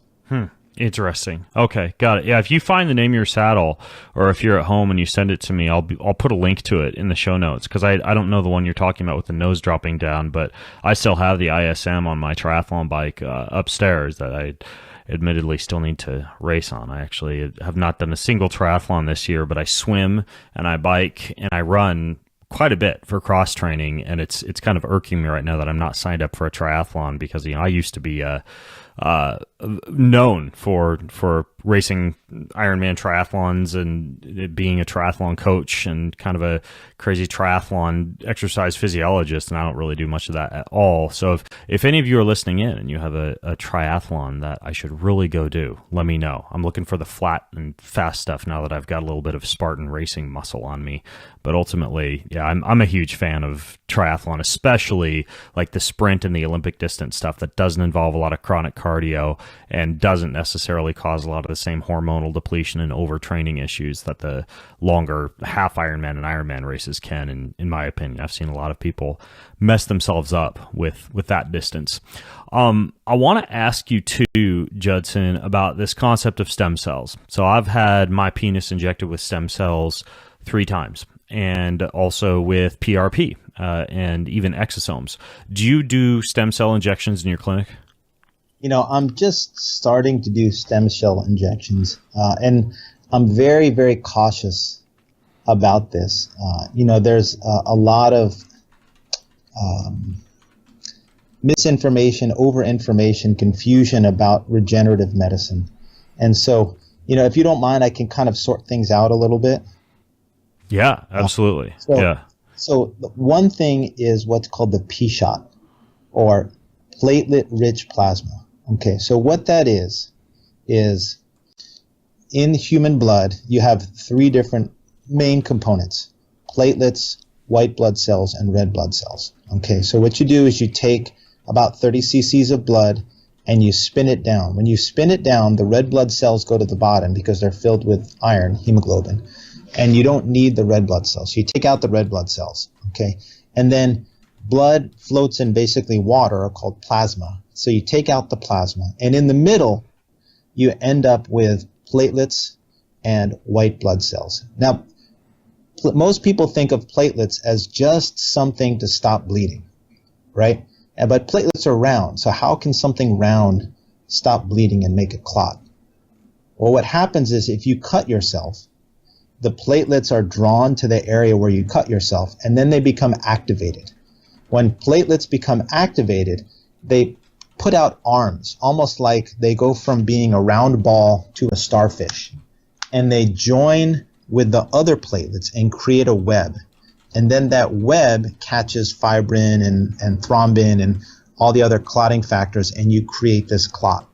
Interesting. Okay, got it. Yeah, if you find the name of your saddle, or if you're at home and you send it to me, I'll put a link to it in the show notes because I don't know the one you're talking about with the nose dropping down, but I still have the ISM on my triathlon bike upstairs that I admittedly still need to race on. I actually have not done a single triathlon this year, but I swim and I bike and I run quite a bit for cross training, and it's kind of irking me right now that I'm not signed up for a triathlon because I used to be known for racing Ironman triathlons and being a triathlon coach and kind of a crazy triathlon exercise physiologist, and I don't really do much of that at all. So if any of you are listening in and you have a triathlon that I should really go do, let me know. I'm looking for the flat and fast stuff now that I've got a little bit of Spartan racing muscle on me. But ultimately, yeah, I'm a huge fan of triathlon, especially like the sprint and the Olympic distance stuff that doesn't involve a lot of chronic cardio and doesn't necessarily cause a lot of the same hormonal depletion and overtraining issues that the longer half Ironman and Ironman races can, in my opinion. I've seen a lot of people mess themselves up with that distance. I want to ask you too, Judson, about this concept of stem cells. So I've had my penis injected with stem cells 3 times, and also with PRP and even exosomes. Do you do stem cell injections in your clinic? I'm just starting to do stem cell injections, and I'm very, very cautious about this. There's a lot of misinformation, overinformation, confusion about regenerative medicine. And so, if you don't mind, I can kind of sort things out a little bit. Yeah, absolutely. So one thing is what's called the P-shot, or platelet-rich plasma. Okay, so what that is in human blood, you have three different main components: platelets, white blood cells, and red blood cells. Okay, so what you do is you take about 30 cc's of blood and you spin it down. When you spin it down, the red blood cells go to the bottom because they're filled with iron, hemoglobin, and you don't need the red blood cells. So you take out the red blood cells, okay? And then blood floats in basically water, called plasma. So you take out the plasma, and in the middle, you end up with platelets and white blood cells. Now, most people think of platelets as just something to stop bleeding, right? But platelets are round, so how can something round stop bleeding and make a clot? Well, what happens is if you cut yourself, the platelets are drawn to the area where you cut yourself, and then they become activated. When platelets become activated, they put out arms, almost like they go from being a round ball to a starfish, and they join with the other platelets and create a web. And then that web catches fibrin and thrombin and all the other clotting factors, and you create this clot.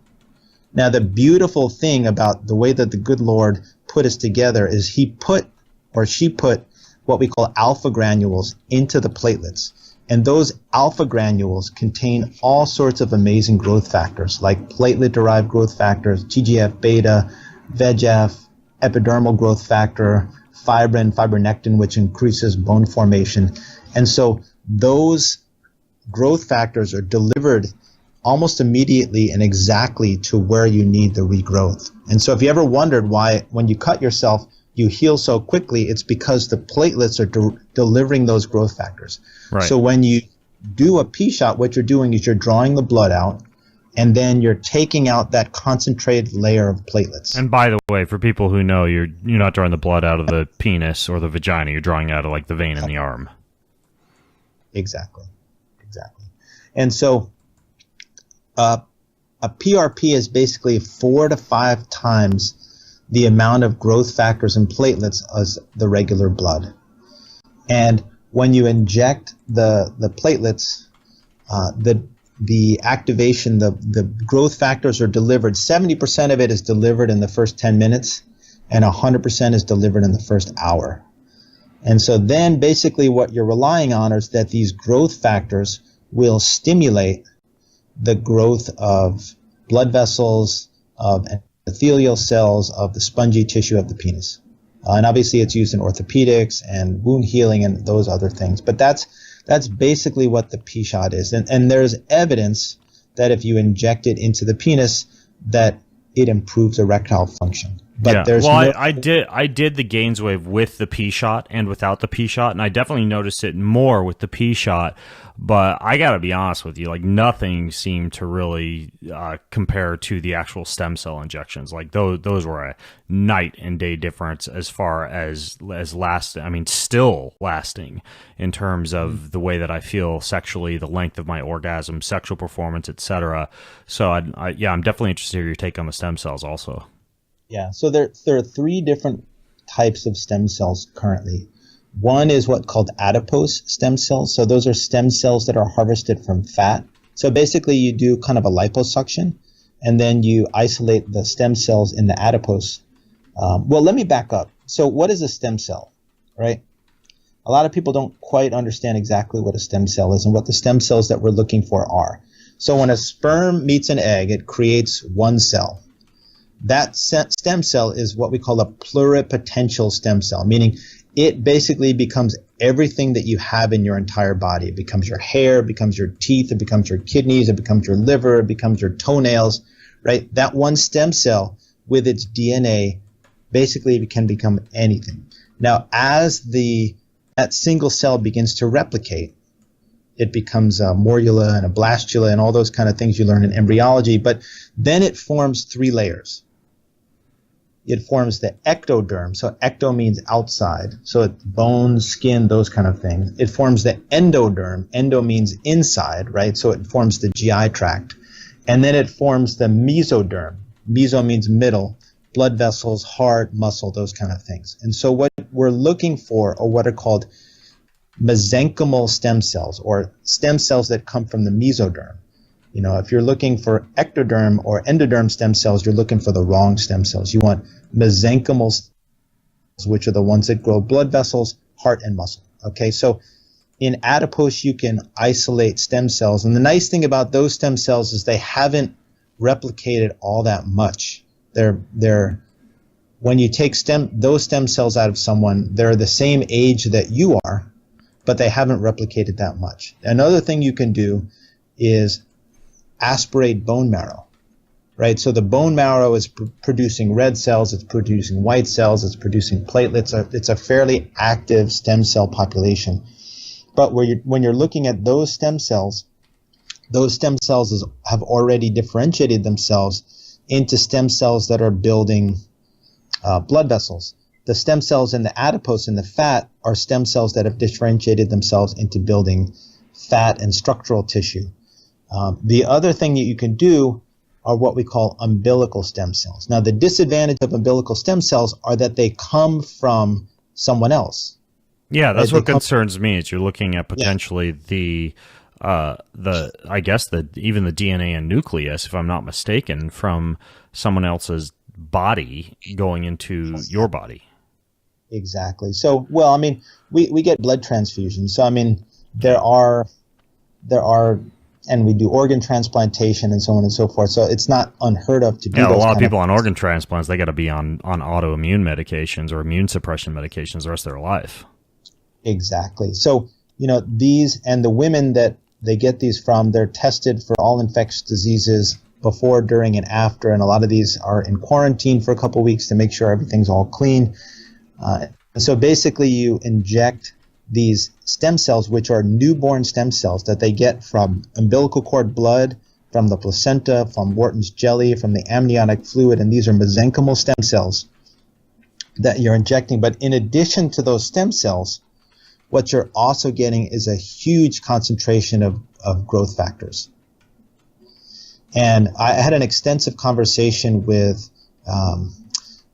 Now, the beautiful thing about the way that the good Lord put us together is he put, or she put, what we call alpha granules into the platelets. And those alpha granules contain all sorts of amazing growth factors, like platelet-derived growth factors, TGF-beta, VEGF, epidermal growth factor, fibrin, fibronectin, which increases bone formation. And so those growth factors are delivered almost immediately and exactly to where you need the regrowth. And so if you ever wondered why when you cut yourself you heal so quickly, it's because the platelets are delivering those growth factors. Right. So when you do a P-shot, what you're doing is you're drawing the blood out, and then you're taking out that concentrated layer of platelets. And by the way, for people who know, you're not drawing the blood out of the penis or the vagina. You're drawing out of like the vein in the arm. Exactly. And so a PRP is basically 4 to 5 times the amount of growth factors and platelets as the regular blood. And when you inject the platelets, the activation, the growth factors are delivered. 70% of it is delivered in the first 10 minutes, and 100% is delivered in the first hour. And so then basically what you're relying on is that these growth factors will stimulate the growth of blood vessels, of epithelial cells, of the spongy tissue of the penis. And obviously it's used in orthopedics and wound healing and those other things. But that's basically what the P-shot is. And there's evidence that if you inject it into the penis, that it improves erectile function. But there's I did the GAINSWave with the P-shot and without the P-shot, and I definitely noticed it more with the P-shot. But I got to be honest with you, like nothing seemed to really compare to the actual stem cell injections. Like those were a night and day difference as far as lasting. I mean, still lasting in terms of the way that I feel sexually, the length of my orgasm, sexual performance, etc. So I'm definitely interested in your take on the stem cells also. Yeah, so there are 3 different types of stem cells currently. One is what's called adipose stem cells. So those are stem cells that are harvested from fat. So basically you do kind of a liposuction, and then you isolate the stem cells in the adipose. Well, let me back up. So what is a stem cell, right? A lot of people don't quite understand exactly what a stem cell is and what the stem cells that we're looking for are. So when a sperm meets an egg, it creates one cell. That stem cell is what we call a pluripotential stem cell, meaning it basically becomes everything that you have in your entire body. It becomes your hair, it becomes your teeth, it becomes your kidneys, it becomes your liver, it becomes your toenails, right? That one stem cell with its DNA basically can become anything. Now, as that single cell begins to replicate, it becomes a morula and a blastula and all those kind of things you learn in embryology, but then it forms 3 layers. It forms the ectoderm. So ecto means outside. So it's bones, skin, those kind of things. It forms the endoderm. Endo means inside, right? So it forms the GI tract. And then it forms the mesoderm. Meso means middle. Blood vessels, heart, muscle, those kind of things. And so what we're looking for are what are called mesenchymal stem cells, or stem cells that come from the mesoderm. If you're looking for ectoderm or endoderm stem cells, you're looking for the wrong stem cells. You want mesenchymal cells, which are the ones that grow blood vessels, heart, and muscle. Okay, so in adipose, you can isolate stem cells. And the nice thing about those stem cells is they haven't replicated all that much. When you take those stem cells out of someone, they're the same age that you are, but they haven't replicated that much. Another thing you can do is aspirate bone marrow, right? So the bone marrow is producing red cells, it's producing white cells, it's producing platelets. It's a fairly active stem cell population. But when you're looking at those stem cells have already differentiated themselves into stem cells that are building blood vessels. The stem cells in the adipose and the fat are stem cells that have differentiated themselves into building fat and structural tissue. The other thing that you can do are what we call umbilical stem cells. Now, the disadvantage of umbilical stem cells are that they come from someone else. Yeah, that's what concerns me. Is you're looking at potentially even the DNA and nucleus, if I'm not mistaken, from someone else's body going into your body. Exactly. So, well, I mean, we get blood transfusions. So, I mean, there are, and we do organ transplantation and so on and so forth. So it's not unheard of to do. Yeah, a lot of people on organ transplants, they got to be on autoimmune medications or immune suppression medications the rest of their life. Exactly. So, these and the women that they get these from, they're tested for all infectious diseases before, during, and after. And a lot of these are in quarantine for a couple of weeks to make sure everything's all clean. So basically you inject these stem cells, which are newborn stem cells that they get from umbilical cord blood, from the placenta, from Wharton's jelly, from the amniotic fluid. And these are mesenchymal stem cells that you're injecting. But in addition to those stem cells, what you're also getting is a huge concentration of growth factors. And I had an extensive conversation with,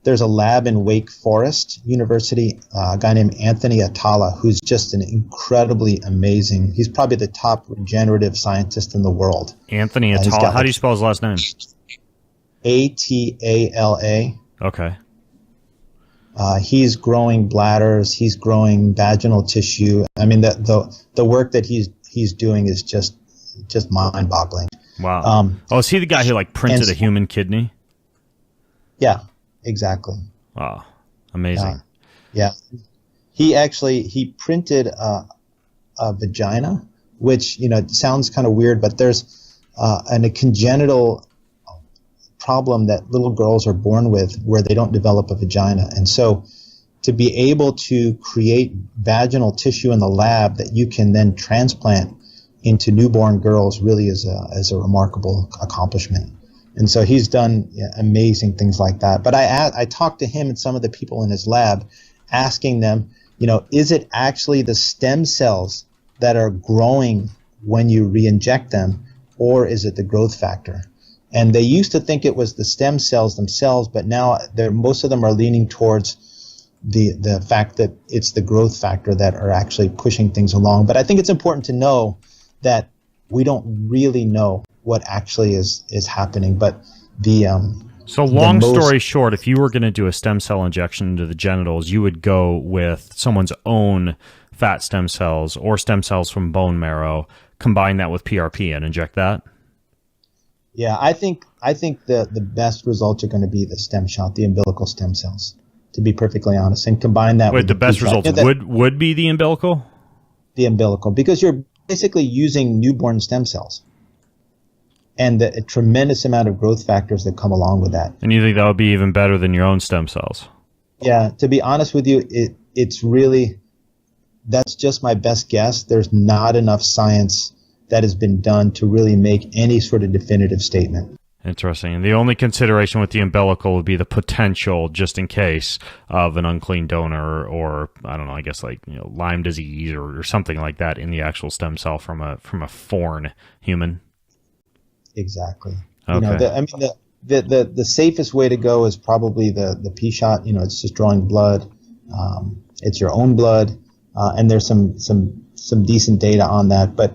there's a lab in Wake Forest University, a guy named Anthony Atala, who's just an incredibly amazing, he's probably the top regenerative scientist in the world. Anthony Atala, how do you spell his last name? Atala. Okay. He's growing bladders, he's growing vaginal tissue. I mean, the work that he's doing is just mind-boggling. Wow. Is he the guy who printed a human kidney? Yeah, exactly. Wow, amazing. Yeah, he printed a vagina, which sounds kind of weird, but there's a congenital problem that little girls are born with where they don't develop a vagina. And so to be able to create vaginal tissue in the lab that you can then transplant into newborn girls really is a remarkable accomplishment. And so he's done amazing things like that. But I talked to him and some of the people in his lab, asking them, is it actually the stem cells that are growing when you re-inject them, or is it the growth factor? And they used to think it was the stem cells themselves, but now most of them are leaning towards the fact that it's the growth factor that are actually pushing things along. But I think it's important to know that we don't really know what actually is happening. But So long story short, if you were going to do a stem cell injection into the genitals, you would go with someone's own fat stem cells or stem cells from bone marrow, combine that with PRP and inject that? Yeah, I think the best results are going to be the stem shot, the umbilical stem cells, to be perfectly honest, and combine that with the best results would be the umbilical? The umbilical, because you're basically using newborn stem cells and a tremendous amount of growth factors that come along with that. And you think that would be even better than your own stem cells? Yeah, to be honest with you, it's really, that's just my best guess. There's not enough science that has been done to really make any sort of definitive statement. Interesting. And the only consideration with the umbilical would be the potential, just in case, of an unclean donor or, I don't know, I guess Lyme disease or something like that in the actual stem cell from a foreign human. Exactly. Okay. The safest way to go is probably the P shot. It's just drawing blood. It's your own blood, and there's some decent data on that. But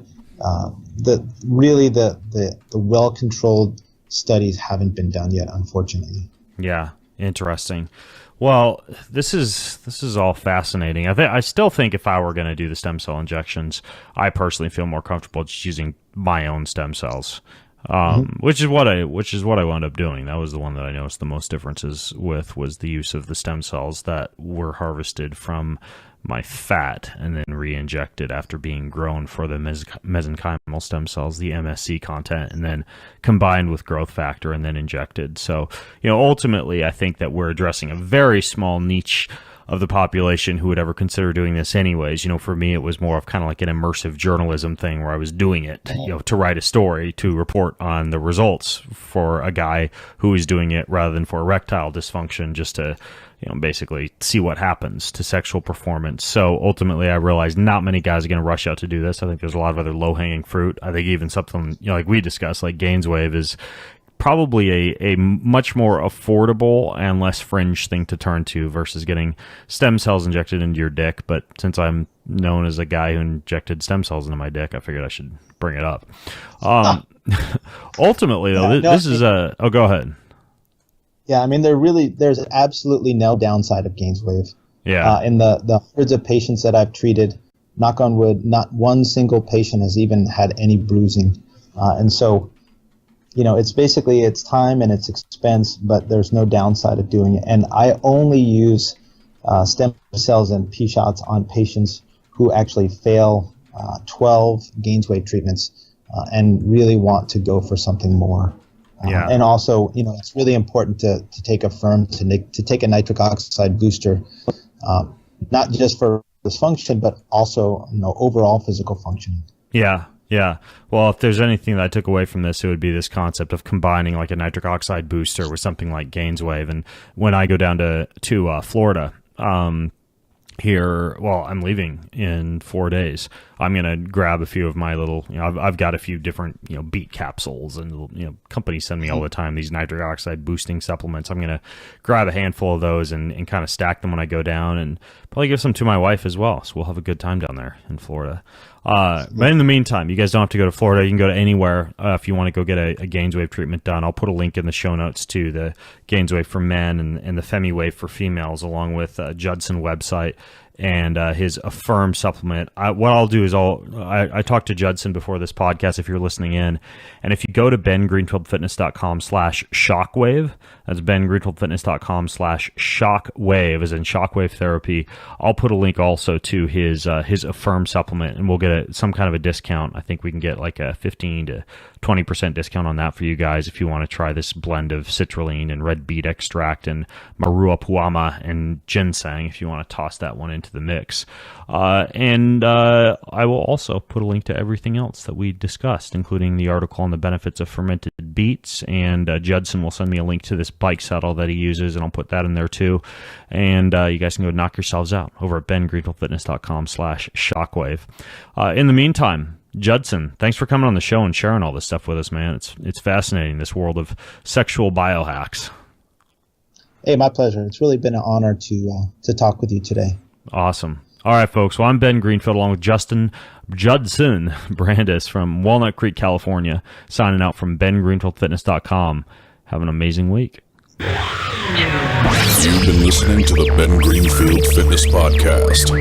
the well-controlled studies haven't been done yet, unfortunately. Yeah, interesting. Well, this is all fascinating. I still think if I were going to do the stem cell injections, I personally feel more comfortable just using my own stem cells, which is what I wound up doing. That was the one that I noticed the most differences with, was the use of the stem cells that were harvested from my fat and then re-injected after being grown for the mesenchymal stem cells, the MSC content, and then combined with growth factor and then injected. So, ultimately, I think that we're addressing a very small niche of the population who would ever consider doing this anyways. For me, it was more of kind of like an immersive journalism thing where I was doing it, to write a story, to report on the results for a guy who is doing it rather than for erectile dysfunction, just to, basically see what happens to sexual performance. So ultimately, I realized not many guys are going to rush out to do this. I think there's a lot of other low-hanging fruit. I think even something, like we discussed, like GAINSWave is probably a much more affordable and less fringe thing to turn to versus getting stem cells injected into your dick. But since I'm known as a guy who injected stem cells into my dick, I figured I should bring it up. Ultimately, though, this is a... Oh, go ahead. Yeah, I mean, there's absolutely no downside of GAINSWave. Yeah. In the hundreds of patients that I've treated, knock on wood, not one single patient has even had any bruising. And so, it's basically it's time and it's expense, but there's no downside of doing it. And I only use stem cells and P shots on patients who actually fail 12 GAINSWave treatments and really want to go for something more. Yeah. And also, it's really important to take to take a nitric oxide booster, not just for dysfunction, but also, overall physical functioning. Yeah. Yeah. Well, if there's anything that I took away from this, it would be this concept of combining like a nitric oxide booster with something like GAINSWave. And when I go down to Florida, here, well, I'm leaving in 4 days. I'm going to grab a few of my little, I've got a few different, beet capsules, and, companies send me all the time these nitric oxide boosting supplements. I'm going to grab a handful of those and kind of stack them when I go down, and probably give some to my wife as well. So we'll have a good time down there in Florida. But in the meantime, you guys don't have to go to Florida. You can go to anywhere if you want to go get a GAINSWave treatment done. I'll put a link in the show notes to the GAINSWave for men and the FemiWave for females, along with Judson website and his Affirm supplement. What I'll do is I talked to Judson before this podcast, if you're listening in, and if you go to bengreenfieldfitness.com/shockwave, that's bengreenfieldfitness.com/shockwave, as in shockwave therapy, I'll put a link also to his Affirm supplement, and we'll get some kind of a discount. I think we can get like a 15 to 20% discount on that for you guys if you want to try this blend of citrulline and red beet extract and marua puama and ginseng, if you want to toss that one into the mix. And I will also put a link to everything else that we discussed, including the article on the benefits of fermented beets, and Judson will send me a link to this bike saddle that he uses, and I'll put that in there too. And you guys can go knock yourselves out over at bengreenfieldfitness.com/shockwave. In the meantime, Judson, thanks for coming on the show and sharing all this stuff with us, man. It's fascinating, this world of sexual biohacks. Hey, my pleasure. It's really been an honor to talk with you today. Awesome. All right, folks. Well, I'm Ben Greenfield along with Judson Brandeis from Walnut Creek, California, signing out from bengreenfieldfitness.com. Have an amazing week. You've been listening to the Ben Greenfield Fitness Podcast.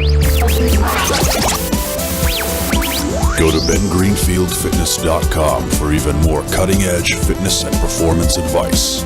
Go to bengreenfieldfitness.com for even more cutting-edge fitness and performance advice.